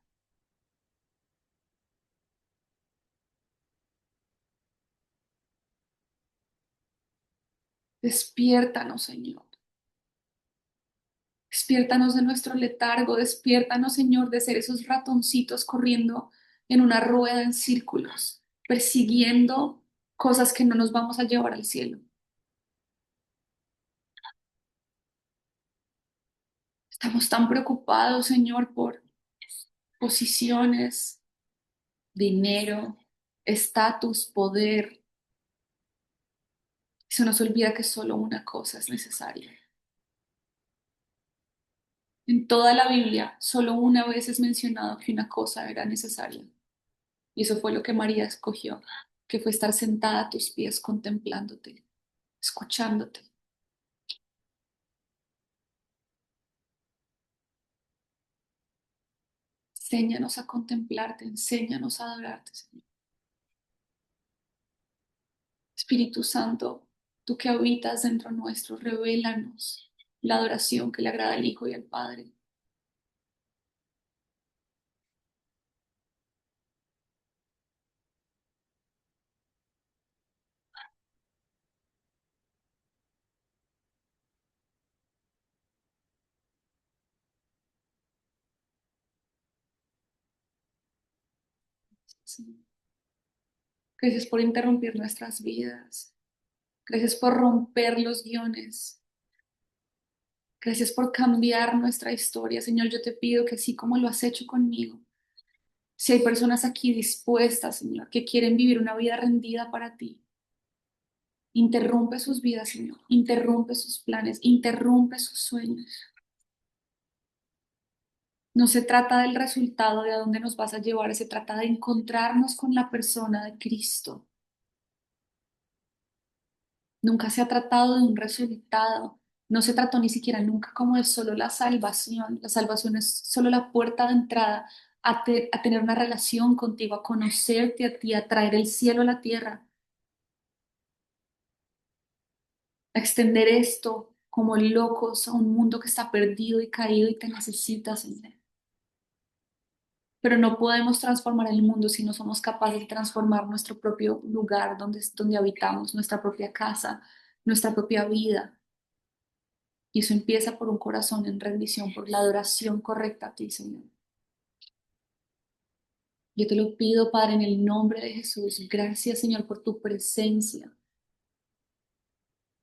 Despiértanos, Señor. Despiértanos de nuestro letargo, despiértanos, Señor, de ser esos ratoncitos corriendo en una rueda en círculos, persiguiendo cosas que no nos vamos a llevar al cielo. Estamos tan preocupados, Señor, por posiciones, dinero, estatus, poder. Se nos olvida que solo una cosa es necesaria. En toda la Biblia, solo una vez es mencionado que una cosa era necesaria. Y eso fue lo que María escogió, que fue estar sentada a tus pies contemplándote, escuchándote. Enséñanos a contemplarte, enséñanos a adorarte, Señor. Espíritu Santo, tú que habitas dentro nuestro, revélanos la adoración que le agrada al Hijo y al Padre. Sí. Gracias por interrumpir nuestras vidas. Gracias por romper los guiones. Gracias por cambiar nuestra historia. Señor, yo te pido que así como lo has hecho conmigo, si hay personas aquí dispuestas, Señor, que quieren vivir una vida rendida para ti, interrumpe sus vidas, Señor. Interrumpe sus planes, interrumpe sus sueños. No se trata del resultado de a dónde nos vas a llevar, se trata de encontrarnos con la persona de Cristo. Nunca se ha tratado de un resultado, no se trató ni siquiera nunca como de solo la salvación. La salvación es solo la puerta de entrada a tener una relación contigo, a conocerte a ti, a traer el cielo a la tierra, a extender esto como locos a un mundo que está perdido y caído y te necesita, Señor. Pero no podemos transformar el mundo si no somos capaces de transformar nuestro propio lugar donde habitamos, nuestra propia casa, nuestra propia vida. Y eso empieza por un corazón en rendición, por la adoración correcta a ti, Señor. Yo te lo pido, Padre, en el nombre de Jesús. Gracias, Señor, por tu presencia.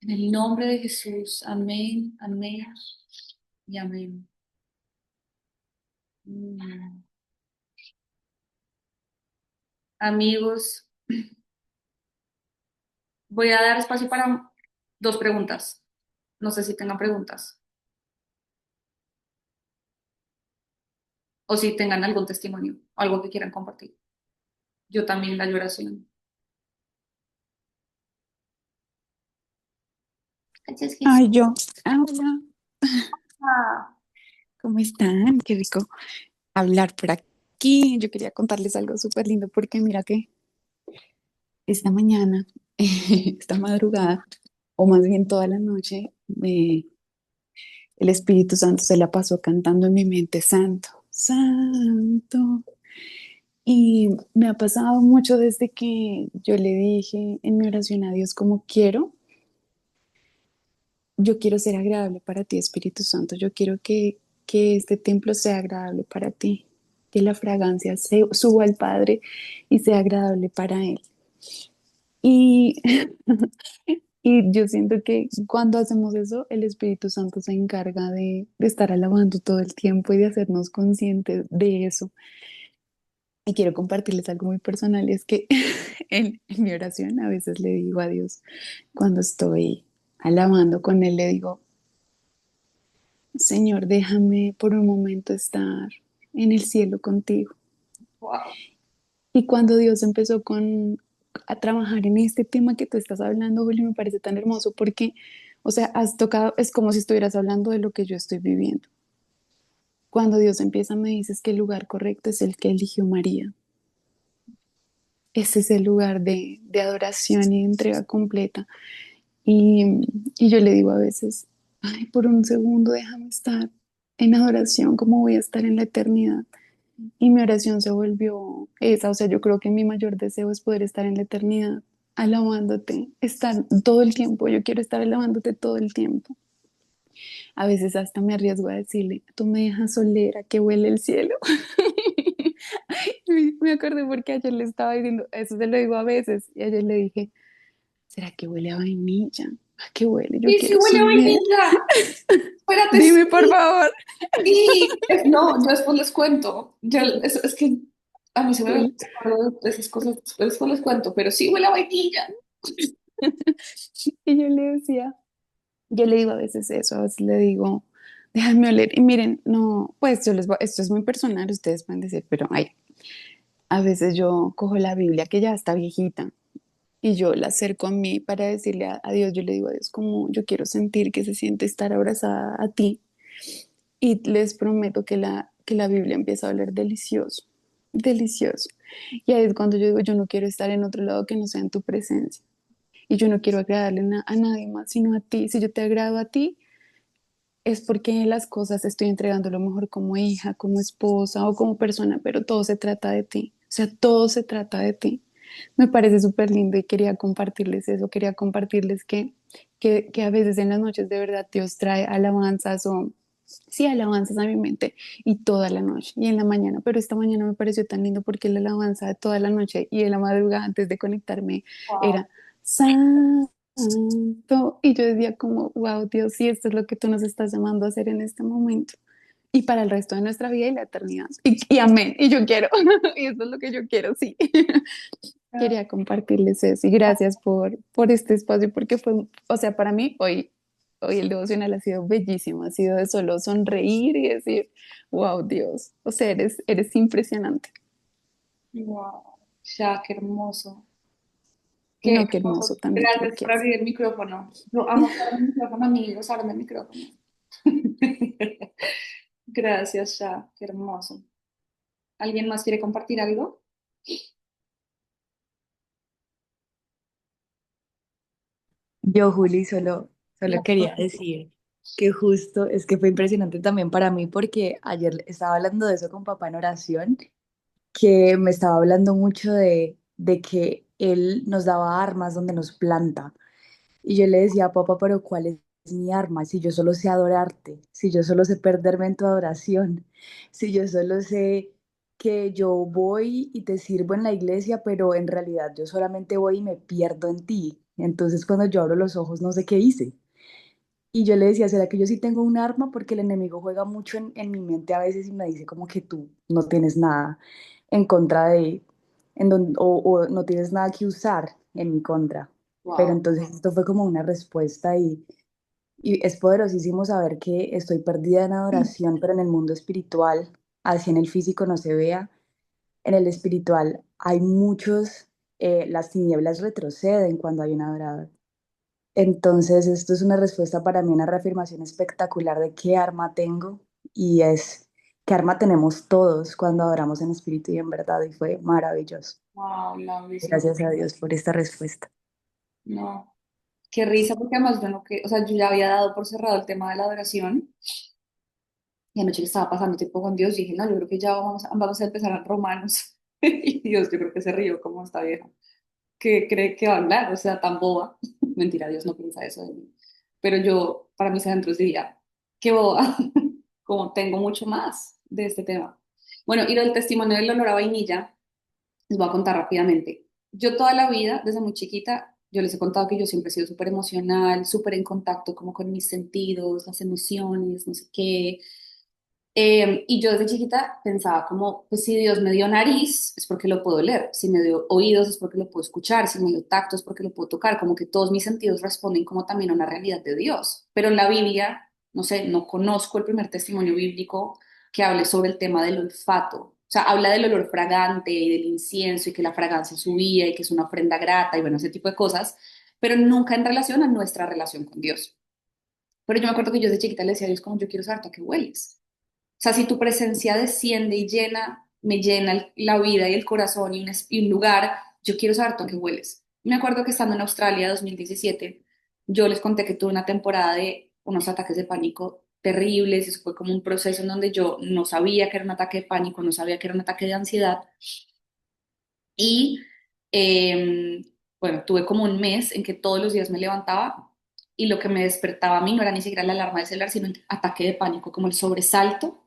En el nombre de Jesús. Amén, amén y amén. Mm. Amigos, voy a dar espacio para dos preguntas. No sé si tengan preguntas o si tengan algún testimonio, algo que quieran compartir. Yo también la oración. Gracias, Jesús. Ay, yo. Hola, ¿cómo están? Qué rico hablar por aquí. Yo quería contarles algo súper lindo porque mira que esta mañana, esta madrugada, o más bien toda la noche, el Espíritu Santo se la pasó cantando en mi mente, Santo, Santo. Y me ha pasado mucho desde que yo le dije en mi oración a Dios como yo quiero ser agradable para ti, Espíritu Santo. Yo quiero que este templo sea agradable para ti, que la fragancia suba al Padre y sea agradable para Él. Y, y yo siento que cuando hacemos eso, el Espíritu Santo se encarga de estar alabando todo el tiempo y de hacernos conscientes de eso. Y quiero compartirles algo muy personal, y es que en mi oración a veces le digo a Dios, cuando estoy alabando con Él, le digo, Señor, déjame por un momento estar en el cielo contigo. Wow. Y cuando Dios empezó a trabajar en este tema que tú estás hablando, Julio, me parece tan hermoso porque, o sea, has tocado, es como si estuvieras hablando de lo que yo estoy viviendo. Cuando Dios empieza, me dices que el lugar correcto es el que eligió María. Ese es el lugar de adoración y de entrega completa. Y, y yo le digo a veces, ay, por un segundo déjame estar en adoración como voy a estar en la eternidad. Y mi oración se volvió esa, o sea, yo creo que mi mayor deseo es poder estar en la eternidad, alabándote, estar todo el tiempo, yo quiero estar alabándote todo el tiempo. A veces hasta me arriesgo a decirle, tú me dejas oler a que huele el cielo. Me acordé porque ayer le estaba diciendo, eso se lo digo a veces, y ayer le dije, ¿será que huele a vainilla? ¿A qué huele? Yo Sí, sí quiero huele a saber. vainilla. Espérate, Dime, por sí. favor. Sí. No, yo después les cuento. Es que a mí se me Huele- acuerdo de esas cosas, después les cuento, pero sí huele a vainilla. Y yo le decía, yo le digo a veces eso, a veces le digo, déjame oler. Y miren, no, pues yo les voy, esto es muy personal, ustedes pueden decir, pero ay, a veces yo cojo la Biblia que ya está viejita y yo la acerco a mí para decirle a Dios, yo le digo a Dios, como yo quiero sentir que se siente estar abrazada a ti y les prometo que la Biblia empieza a oler delicioso, delicioso. Y ahí es cuando yo digo, yo no quiero estar en otro lado que no sea en tu presencia. Y yo no quiero agradarle a nadie más, sino a ti. Si yo te agrado a ti, es porque en las cosas estoy entregando lo mejor como hija, como esposa o como persona, pero todo se trata de ti. O sea, todo se trata de ti. Me parece súper lindo y quería compartirles eso, quería compartirles que a veces en las noches de verdad Dios trae alabanzas o, sí, alabanzas a mi mente y toda la noche y en la mañana, pero esta mañana me pareció tan lindo porque la alabanza de toda la noche y de la madrugada antes de conectarme Wow. era Santo. Y yo decía como, wow, Dios, sí, esto es lo que tú nos estás llamando a hacer en este momento y para el resto de nuestra vida y la eternidad. Y amén, y yo quiero, y eso es lo que yo quiero, sí. Quería compartirles eso y gracias por este espacio porque fue, o sea, para mí hoy el devocional ha sido bellísimo, ha sido de solo sonreír y decir, wow, Dios, o sea, eres impresionante. Wow. Ya, qué hermoso. Qué No, qué hermoso hermoso. también lo Gracias que por haces. abrir el micrófono. Yo amo usar el micrófono, amigos, usar el micrófono. Gracias, ya, qué hermoso. ¿Alguien más quiere compartir algo? Yo, Juli, solo Claro. quería decir que justo es que fue impresionante también para mí porque ayer estaba hablando de eso con papá en oración, que me estaba hablando mucho de que él nos daba armas donde nos planta. Y yo le decía, papá, pero ¿cuál es mi arma? Si yo solo sé adorarte, si yo solo sé perderme en tu adoración, si yo solo sé que yo voy y te sirvo en la iglesia, pero en realidad yo solamente voy y me pierdo en ti. Entonces cuando yo abro los ojos no sé qué hice. Y yo le decía, ¿será que yo sí tengo un arma? Porque el enemigo juega mucho en mi mente a veces y me dice como que tú no tienes nada en contra de, o no tienes nada que usar en mi contra. Pero Wow. entonces esto fue como una respuesta y es poderosísimo saber que estoy perdida en adoración, pero en el mundo espiritual, así en el físico no se vea, en el espiritual hay muchos, las tinieblas retroceden cuando hay un adorador. Entonces, esto es una respuesta para mí, una reafirmación espectacular de qué arma tengo y es qué arma tenemos todos cuando adoramos en espíritu y en verdad y fue maravilloso. Wow, lovísimo. Gracias a Dios por esta respuesta. No, qué risa, porque además yo no que, o sea, yo ya había dado por cerrado el tema de la adoración y anoche le estaba pasando tiempo con Dios y dije, no, yo creo que ya vamos a empezar a Romanos. Y Dios, yo creo que se rió como esta vieja, que cree que va a hablar, o sea, tan boba. Mentira, Dios no piensa eso de mí. Pero yo, para mis adentros diría, qué boba, como tengo mucho más de este tema. Bueno, y lo del testimonio del olor a vainilla. Les voy a contar rápidamente. Yo toda la vida, desde muy chiquita, yo les he contado que yo siempre he sido súper emocional, súper en contacto como con mis sentidos, las emociones, no sé qué. Y yo desde chiquita pensaba como, pues si Dios me dio nariz, es porque lo puedo oler, si me dio oídos es porque lo puedo escuchar, si me dio tacto es porque lo puedo tocar, como que todos mis sentidos responden como también a una realidad de Dios. Pero en la Biblia, no sé, no conozco el primer testimonio bíblico que hable sobre el tema del olfato. O sea, habla del olor fragante y del incienso y que la fragancia subía y que es una ofrenda grata y bueno, ese tipo de cosas, pero nunca en relación a nuestra relación con Dios. Pero yo me acuerdo que yo desde chiquita le decía a Dios como yo quiero saber tú a qué hueles. O sea, si tu presencia desciende y llena, me llena la vida y el corazón y un lugar, yo quiero saber tú a qué hueles. Me acuerdo que estando en Australia 2017, yo les conté que tuve una temporada de unos ataques de pánico terribles. Eso fue como un proceso en donde yo no sabía que era un ataque de pánico, no sabía que era un ataque de ansiedad. Y bueno, tuve como un mes en que todos los días me levantaba y lo que me despertaba a mí no era ni siquiera la alarma del celular, sino un ataque de pánico, como el sobresalto.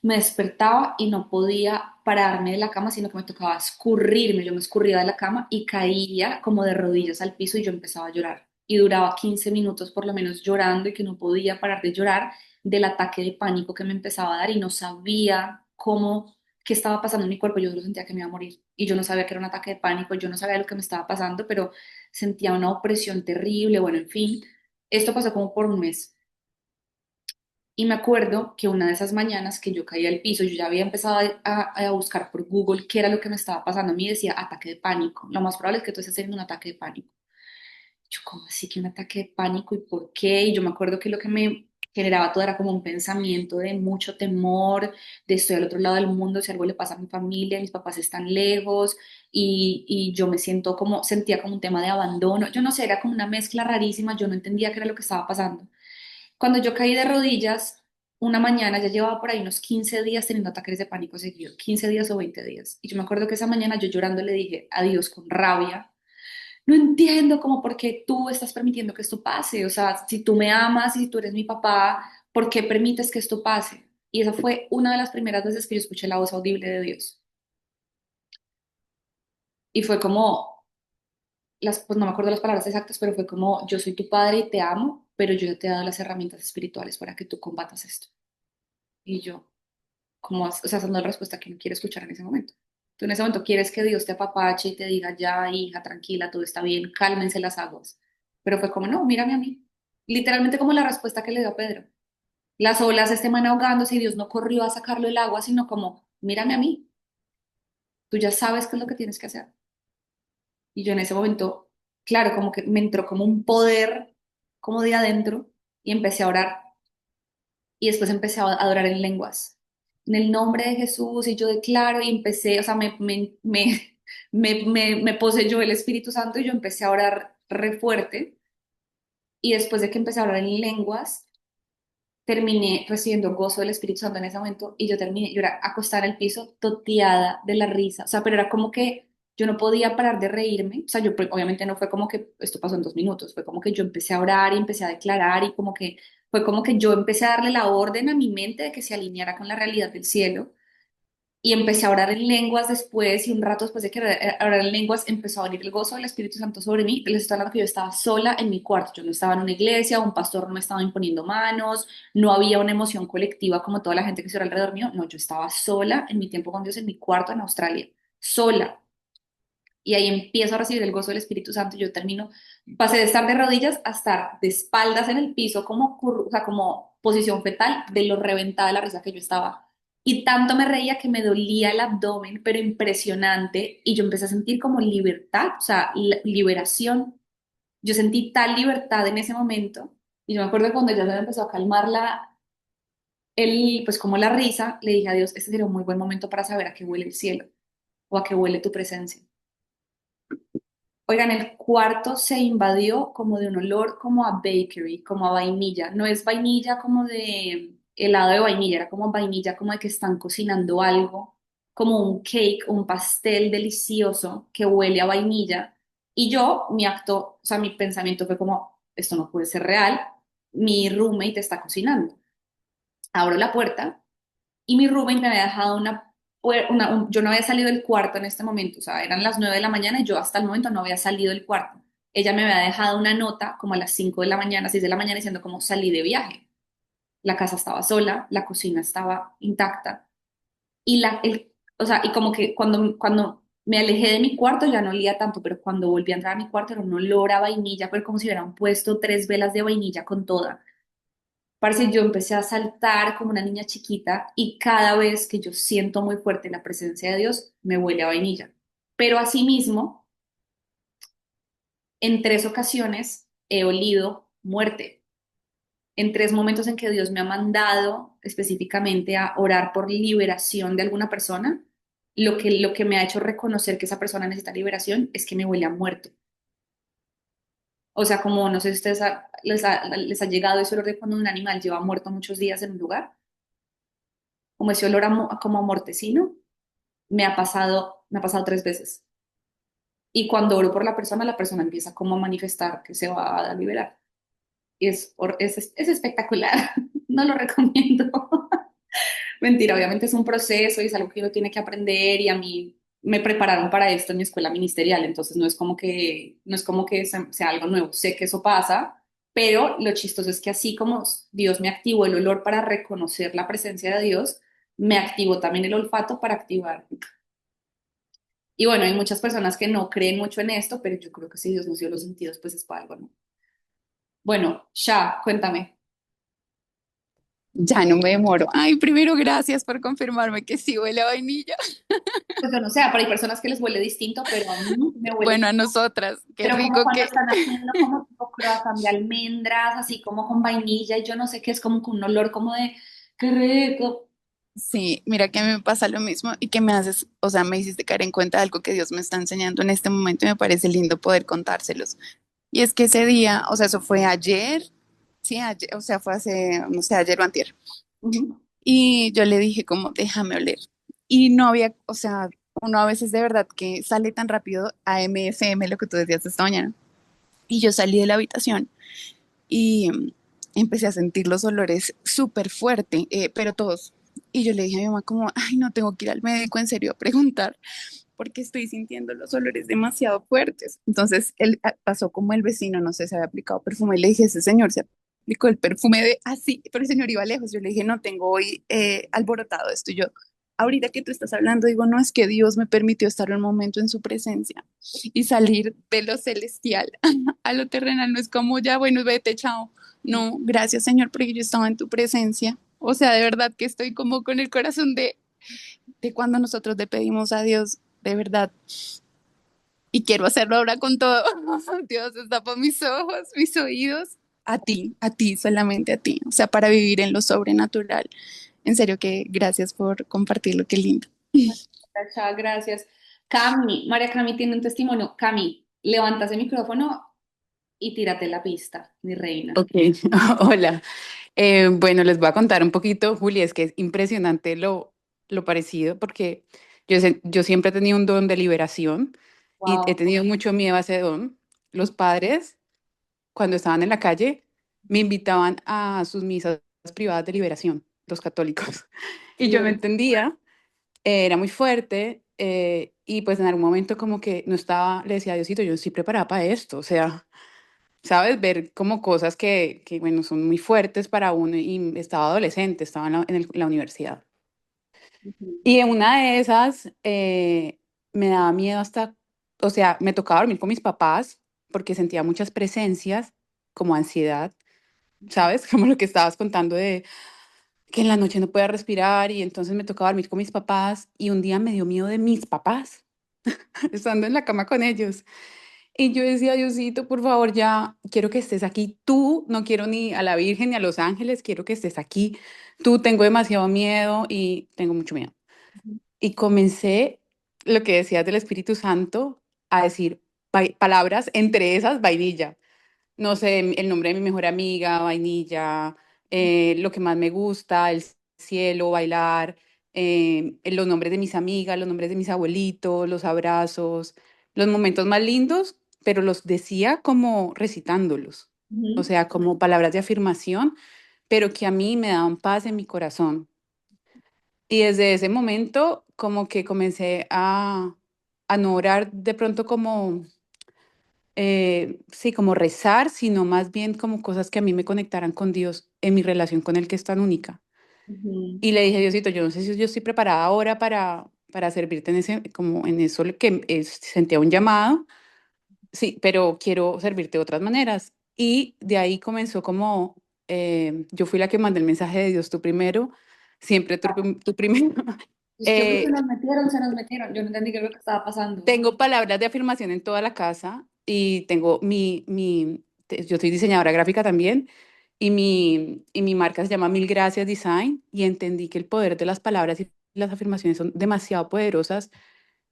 Me despertaba y no podía pararme de la cama, sino que me tocaba escurrirme. Yo me escurría de la cama y caía como de rodillas al piso y yo empezaba a llorar. Y duraba 15 minutos por lo menos llorando y que no podía parar de llorar del ataque de pánico que me empezaba a dar y no sabía cómo, qué estaba pasando en mi cuerpo. Yo solo sentía que me iba a morir y yo no sabía que era un ataque de pánico, yo no sabía lo que me estaba pasando, pero sentía una opresión terrible. Bueno, en fin, esto pasó como por un mes. Y me acuerdo que una de esas mañanas que yo caí al piso, yo ya había empezado a buscar por Google qué era lo que me estaba pasando. A mí decía ataque de pánico. Lo más probable es que tú estés teniendo un ataque de pánico. Yo, ¿cómo así que un ataque de pánico y por qué? Y yo me acuerdo que lo que me generaba todo era como un pensamiento de mucho temor, de estoy al otro lado del mundo, si algo le pasa a mi familia, mis papás están lejos y yo me siento como, sentía como un tema de abandono. Yo no sé, era como una mezcla rarísima, yo no entendía qué era lo que estaba pasando. Cuando yo caí de rodillas, una mañana ya llevaba por ahí unos 15 días teniendo ataques de pánico seguidos, 15 días o 20 días. Y yo me acuerdo que esa mañana yo llorando le dije a Dios con rabia, no entiendo cómo por qué tú estás permitiendo que esto pase. O sea, si tú me amas y si tú eres mi papá, ¿por qué permites que esto pase? Y esa fue una de las primeras veces que yo escuché la voz audible de Dios. Y fue como, pues no me acuerdo las palabras exactas, pero fue como, yo soy tu padre y te amo, pero yo ya te he dado las herramientas espirituales para que tú combatas esto. Y yo, como, o sea, esa no es la respuesta que uno quiere escuchar en ese momento. Tú en ese momento quieres que Dios te apapache y te diga, ya, hija, tranquila, todo está bien, cálmense las aguas. Pero fue como, no, mírame a mí. Literalmente como la respuesta que le dio a Pedro. Las olas se estaban ahogándose y Dios no corrió a sacarlo del agua, sino como, mírame a mí, tú ya sabes qué es lo que tienes que hacer. Y yo en ese momento, claro, como que me entró como un poder como de adentro y empecé a orar y después empecé a adorar en lenguas. En el nombre de Jesús y yo declaro y empecé, o sea, me poseyó el Espíritu Santo y yo empecé a orar re fuerte y después de que empecé a orar en lenguas, terminé recibiendo gozo del Espíritu Santo en ese momento y yo terminé, yo era acostada en el piso, toteada de la risa, o sea, pero era como que yo no podía parar de reírme, o sea, yo obviamente no fue como que esto pasó en 2 minutos, fue como que yo empecé a orar y empecé a declarar y como que fue como que yo empecé a darle la orden a mi mente de que se alineara con la realidad del cielo y empecé a orar en lenguas después y un rato después de que orar en lenguas empezó a venir el gozo del Espíritu Santo sobre mí. Les estoy hablando que yo estaba sola en mi cuarto, yo no estaba en una iglesia, un pastor no me estaba imponiendo manos, no había una emoción colectiva como toda la gente que se era alrededor mío, no, yo estaba sola en mi tiempo con Dios en mi cuarto en Australia, sola. Y ahí empiezo a recibir el gozo del Espíritu Santo y yo termino, pasé de estar de rodillas a estar de espaldas en el piso como, o sea, como posición fetal de lo reventada de la risa que yo estaba. Y tanto me reía que me dolía el abdomen, pero impresionante, y yo empecé a sentir como libertad, o sea, liberación. Yo sentí tal libertad en ese momento, y yo me acuerdo que cuando ya se me empezó a calmar pues como la risa, le dije a Dios, este sería un muy buen momento para saber a qué huele el cielo o a qué huele tu presencia. Oigan, el cuarto se invadió como de un olor como a bakery, como a vainilla. No es vainilla como de helado de vainilla, era como vainilla como de que están cocinando algo, como un cake, un pastel delicioso que huele a vainilla. Y yo, mi acto, o sea, mi pensamiento fue como, esto no puede ser real, mi roommate está cocinando. Abro la puerta y mi roommate me había dejado yo no había salido del cuarto en este momento, o sea, eran las 9 de la mañana y yo hasta el momento no había salido del cuarto. Ella me había dejado una nota como a las 5 de la mañana, 6 de la mañana, diciendo como salí de viaje. La casa estaba sola, la cocina estaba intacta y o sea, y como que cuando me alejé de mi cuarto ya no olía tanto, pero cuando volví a entrar a mi cuarto era un olor a vainilla, pero como si hubieran puesto 3 velas de vainilla con toda. Parce, yo empecé a saltar como una niña chiquita y cada vez que yo siento muy fuerte la presencia de Dios, me huele a vainilla. Pero asimismo, en 3 ocasiones he olido muerte. En 3 momentos en que Dios me ha mandado específicamente a orar por liberación de alguna persona, lo que me ha hecho reconocer que esa persona necesita liberación es que me huele a muerto. O sea, como no sé si ustedes les ha llegado ese olor de cuando un animal lleva muerto muchos días en un lugar, como ese olor como a mortecino. Me ha pasado 3 veces. Y cuando oro por la persona empieza como a manifestar que se va a liberar. y es espectacular. No lo recomiendo. Mentira, obviamente es un proceso y es algo que uno tiene que aprender y a mí me prepararon para esto en mi escuela ministerial, entonces no es como que sea algo nuevo, sé que eso pasa, pero lo chistoso es que así como Dios me activó el olor para reconocer la presencia de Dios, me activó también el olfato para activar. Y bueno, hay muchas personas que no creen mucho en esto, pero yo creo que si Dios nos dio los sentidos, pues es para algo, ¿no? Bueno, Sha, cuéntame. Ya no me demoro. Ay, primero gracias por confirmarme que sí huele a vainilla. Pues yo no sé, pero hay personas que les huele distinto, pero a mí me huele. Bueno, a nosotras, qué Pero como rico cuando que están haciendo como tipo croissant de almendras, así como con vainilla y yo no sé qué, es como con un olor como de, qué rico. sí, mira que a mí me pasa lo mismo y que me haces, o sea, me hiciste caer en cuenta de algo que Dios me está enseñando en este momento y me parece lindo poder contárselos. Y es que ese día, o sea, eso fue ayer, sí, ayer, o sea, fue hace, no sé, ayer o antier. Ujú. Y yo le dije como, déjame oler. Y no había, o sea, uno a veces de verdad que sale tan rápido a MFM, lo que tú decías esta mañana. Y yo salí de la habitación y empecé a sentir los olores súper fuerte, pero todos. Y yo le dije a mi mamá como, ay, no tengo que ir al médico en serio a preguntar porque estoy sintiendo los olores demasiado fuertes. Entonces él pasó como el vecino, no sé, se había aplicado perfume y le dije, ese señor se aplicó el perfume de así, pero el señor iba lejos. Yo le dije, no, tengo hoy alborotado esto. Y yo, ahorita que tú estás hablando, digo, no, es que Dios me permitió estar un momento en su presencia y salir de lo celestial a lo terrenal. No es como, ya, bueno, vete, chao. No, gracias Señor, porque yo estaba en tu presencia. O sea, de verdad que estoy como con el corazón de cuando nosotros le pedimos a Dios, de verdad, y quiero hacerlo ahora con todo. Dios, destapa mis ojos, mis oídos, a ti, solamente a ti, o sea, para vivir en lo sobrenatural. En serio que gracias por compartirlo, qué lindo. Muchas gracias. Cami, María Cami tiene un testimonio. Cami, levantas el micrófono y tírate la pista, mi reina. Ok, hola. Bueno, les voy a contar un poquito, Juli, es que es impresionante lo parecido, porque yo siempre he tenido un don de liberación y he Wow. tenido mucho miedo a ese don. Los padres, cuando estaban en la calle, me invitaban a sus misas privadas de liberación, los católicos, y yo no Dios. entendía, era muy fuerte, y pues en algún momento como que no estaba, le decía a Diosito, yo no estoy preparada para esto, o sea... ¿Sabes? Ver como cosas que, bueno, son muy fuertes para uno y estaba adolescente, estaba en la universidad. Ujú, Y en una de esas me daba miedo hasta, o sea, me tocaba dormir con mis papás porque sentía muchas presencias, como ansiedad, ¿sabes? Como lo que estabas contando de que en la noche no podía respirar y entonces me tocaba dormir con mis papás y un día me dio miedo de mis papás, estando en la cama con ellos. Y yo decía, Diosito, por favor, ya quiero que estés aquí. Tú, no quiero ni a la Virgen ni a los ángeles, quiero que estés aquí. Tú, tengo demasiado miedo y tengo mucho miedo. ujú, Y comencé, lo que decías del Espíritu Santo, a decir palabras, entre esas, vainilla. No sé, el nombre de mi mejor amiga, vainilla, lo que más me gusta, el cielo, bailar, los nombres de mis amigas, los nombres de mis abuelitos, los abrazos, los momentos más lindos, pero los decía como recitándolos, o ujú, sea, como palabras de afirmación, pero que a mí me daban paz en mi corazón. Y desde ese momento como que comencé a no orar de pronto como sí, como rezar, sino más bien como cosas que a mí me conectaran con Dios en mi relación con Él que es tan única. ujú, Y le dije, Diosito, yo no sé si yo estoy preparada ahora para servirte en ese, como en eso lo que sentía un llamado, sí, pero quiero servirte de otras maneras. Y de ahí comenzó como, yo fui la que mandé el mensaje de Dios tú primero, siempre tú primero. Es que se Eh, nos metieron, se nos metieron. Yo no entendí qué es lo que estaba pasando. Tengo palabras de afirmación en toda la casa y tengo yo soy diseñadora gráfica también y mi marca se llama Mil Gracias Design y entendí que el poder de las palabras y las afirmaciones son demasiado poderosas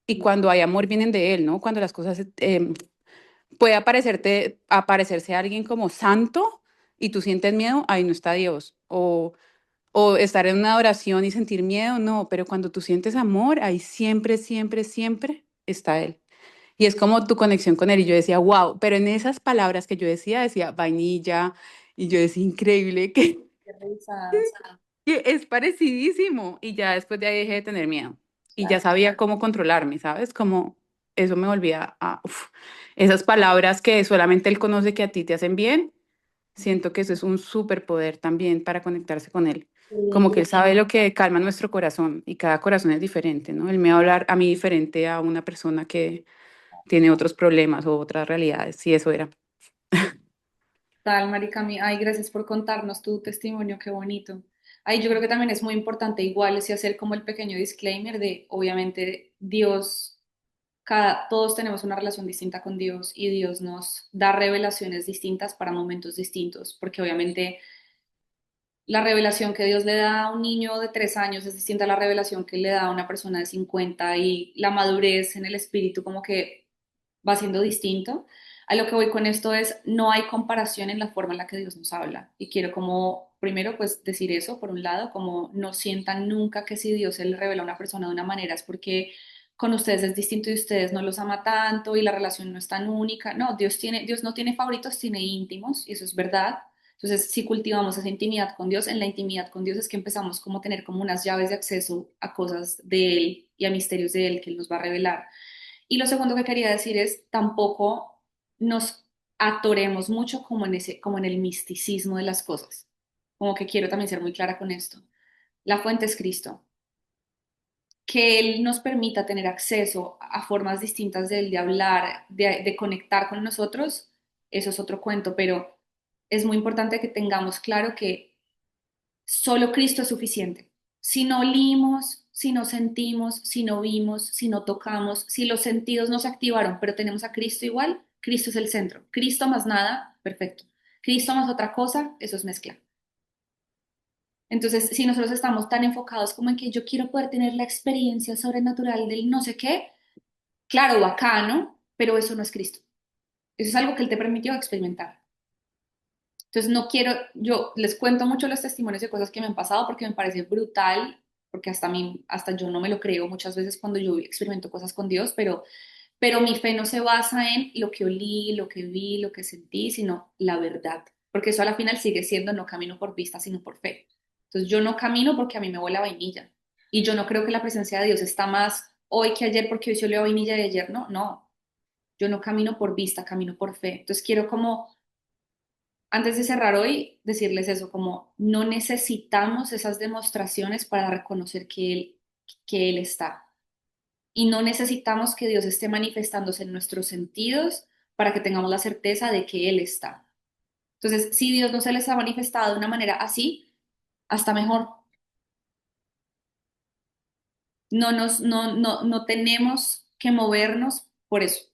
y cuando hay amor vienen de él, ¿no? Cuando las cosas puede aparecerse alguien como santo y tú sientes miedo, ahí no está Dios. O estar en una adoración y sentir miedo, no, pero cuando tú sientes amor, ahí siempre, siempre, siempre está Él. Y es como tu conexión con Él. Y yo decía, wow, pero en esas palabras que yo decía vainilla, Y yo, es increíble que, Qué risa. que es parecidísimo. Y ya después de ahí dejé de tener miedo. Y ya Claro. sabía cómo controlarme, ¿sabes? Como eso me volvía a... uf, esas palabras que solamente él conoce que a ti te hacen bien, siento que eso es un superpoder también para conectarse con él. Como que él sabe lo que calma nuestro corazón y cada corazón es diferente, ¿no? Él me va a hablar a mí diferente a una persona que tiene otros problemas o otras realidades, y eso era. Tal, Maricami. Ay, gracias por contarnos tu testimonio, qué bonito. Ay, yo creo que también es muy importante igual ese hacer como el pequeño disclaimer de, obviamente, Dios, todos tenemos una relación distinta con Dios y Dios nos da revelaciones distintas para momentos distintos, porque obviamente la revelación que Dios le da a un niño de 3 años es distinta a la revelación que le da a una persona de 50 y la madurez en el espíritu como que va siendo distinto. A lo que voy con esto es, no hay comparación en la forma en la que Dios nos habla. Y quiero como, primero, pues decir eso, por un lado, como no sientan nunca que si Dios se le revela a una persona de una manera es porque con ustedes es distinto y ustedes no los ama tanto y la relación no es tan única. No, Dios no tiene favoritos, tiene íntimos, y eso es verdad. Entonces, si cultivamos esa intimidad con Dios, en la intimidad con Dios es que empezamos como a tener como unas llaves de acceso a cosas de Él y a misterios de Él que Él nos va a revelar. Y lo segundo que quería decir es, tampoco nos atoremos mucho como en como en el misticismo de las cosas. Como que quiero también ser muy clara con esto. La fuente es Cristo. Que Él nos permita tener acceso a formas distintas de Él de hablar, de conectar con nosotros, eso es otro cuento, pero es muy importante que tengamos claro que solo Cristo es suficiente. Si no olimos, si no sentimos, si no vimos, si no tocamos, si los sentidos no se activaron, pero tenemos a Cristo igual, Cristo es el centro. Cristo más nada, perfecto. Cristo más otra cosa, eso es mezcla. Entonces, si nosotros estamos tan enfocados como en que yo quiero poder tener la experiencia sobrenatural del no sé qué, claro, bacano, pero eso no es Cristo. Eso es algo que Él te permitió experimentar. Entonces, no quiero, yo les cuento mucho los testimonios de cosas que me han pasado porque me parece brutal, porque hasta mí, hasta yo no me lo creo muchas veces cuando yo experimento cosas con Dios, pero mi fe no se basa en lo que olí, lo que vi, lo que sentí, sino la verdad, porque eso a la final sigue siendo no camino por vista, sino por fe. Entonces, yo no camino porque a mí me huele a vainilla y yo no creo que la presencia de Dios está más hoy que ayer porque hoy se olió a vainilla y ayer no, no, yo no camino por vista, camino por fe. Entonces, quiero como antes de cerrar hoy, decirles eso, como no necesitamos esas demostraciones para reconocer que Él está. Y no necesitamos que Dios esté manifestándose en nuestros sentidos para que tengamos la certeza de que Él está. Entonces, si Dios no se les ha manifestado de una manera así, hasta mejor. No tenemos que movernos por eso.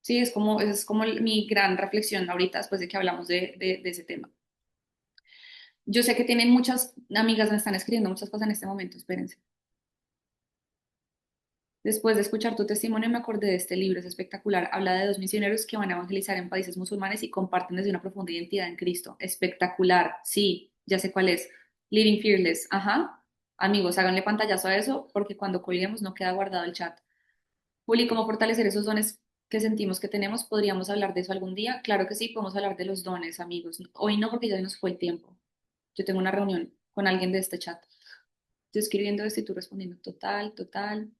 Sí, esa es como mi gran reflexión ahorita después de que hablamos de ese tema. Yo sé que tienen muchas amigas, me están escribiendo muchas cosas en este momento, espérense. Después de escuchar tu testimonio me acordé de este libro, es espectacular. Habla de dos misioneros que van a evangelizar en países musulmanes y comparten desde una profunda identidad en Cristo. Espectacular, sí, ya sé cuál es. Living Fearless, ajá. Amigos, háganle pantallazo a eso porque cuando colguemos no queda guardado el chat. Juli, ¿cómo fortalecer esos dones que sentimos que tenemos? ¿Podríamos hablar de eso algún día? Claro que sí, podemos hablar de los dones, amigos. Hoy no porque ya nos fue el tiempo. Yo tengo una reunión con alguien de este chat. Estoy escribiendo esto y tú respondiendo. Total, total.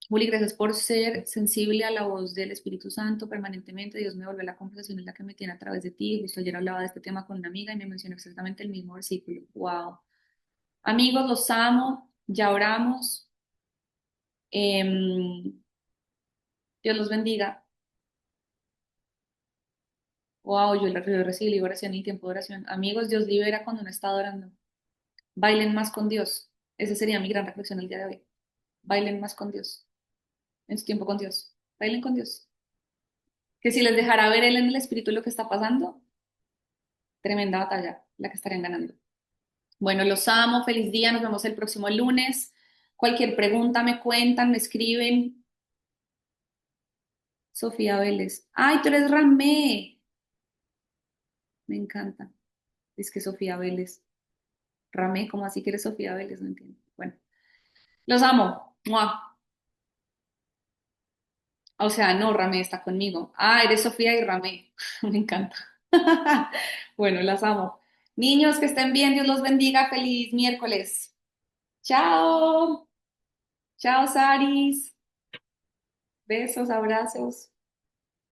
Juli, gracias por ser sensible a la voz del Espíritu Santo permanentemente. Dios me volvió a la conversación en la que me tiene a través de ti. Justo ayer hablaba de este tema con una amiga y me mencionó exactamente el mismo versículo. Wow. Amigos, los amo. Ya oramos. Em, Dios los bendiga. Wow, yo recibí oración y tiempo de oración. Amigos, Dios libera cuando uno está adorando. Bailen más con Dios. Esa sería mi gran reflexión el día de hoy. Bailen más con Dios. En su tiempo con Dios. Bailen con Dios. Que si les dejara ver Él en el Espíritu lo que está pasando, tremenda batalla la que estarían ganando. Bueno, los amo, feliz día, nos vemos el próximo lunes. Cualquier pregunta me cuentan, me escriben. Sofía Vélez. ¡Ay, tú eres Ramé! Me encanta. Es que Sofía Vélez. Ramé, ¿cómo así que eres Sofía Vélez? No entiendo. Bueno, los amo. ¡Mua! O sea, no, Ramé está conmigo. Ah, eres Sofía y Ramé. Me encanta. Bueno, las amo. Niños, que estén bien, Dios los bendiga, feliz miércoles. Chao, chao, Saris. Besos, abrazos.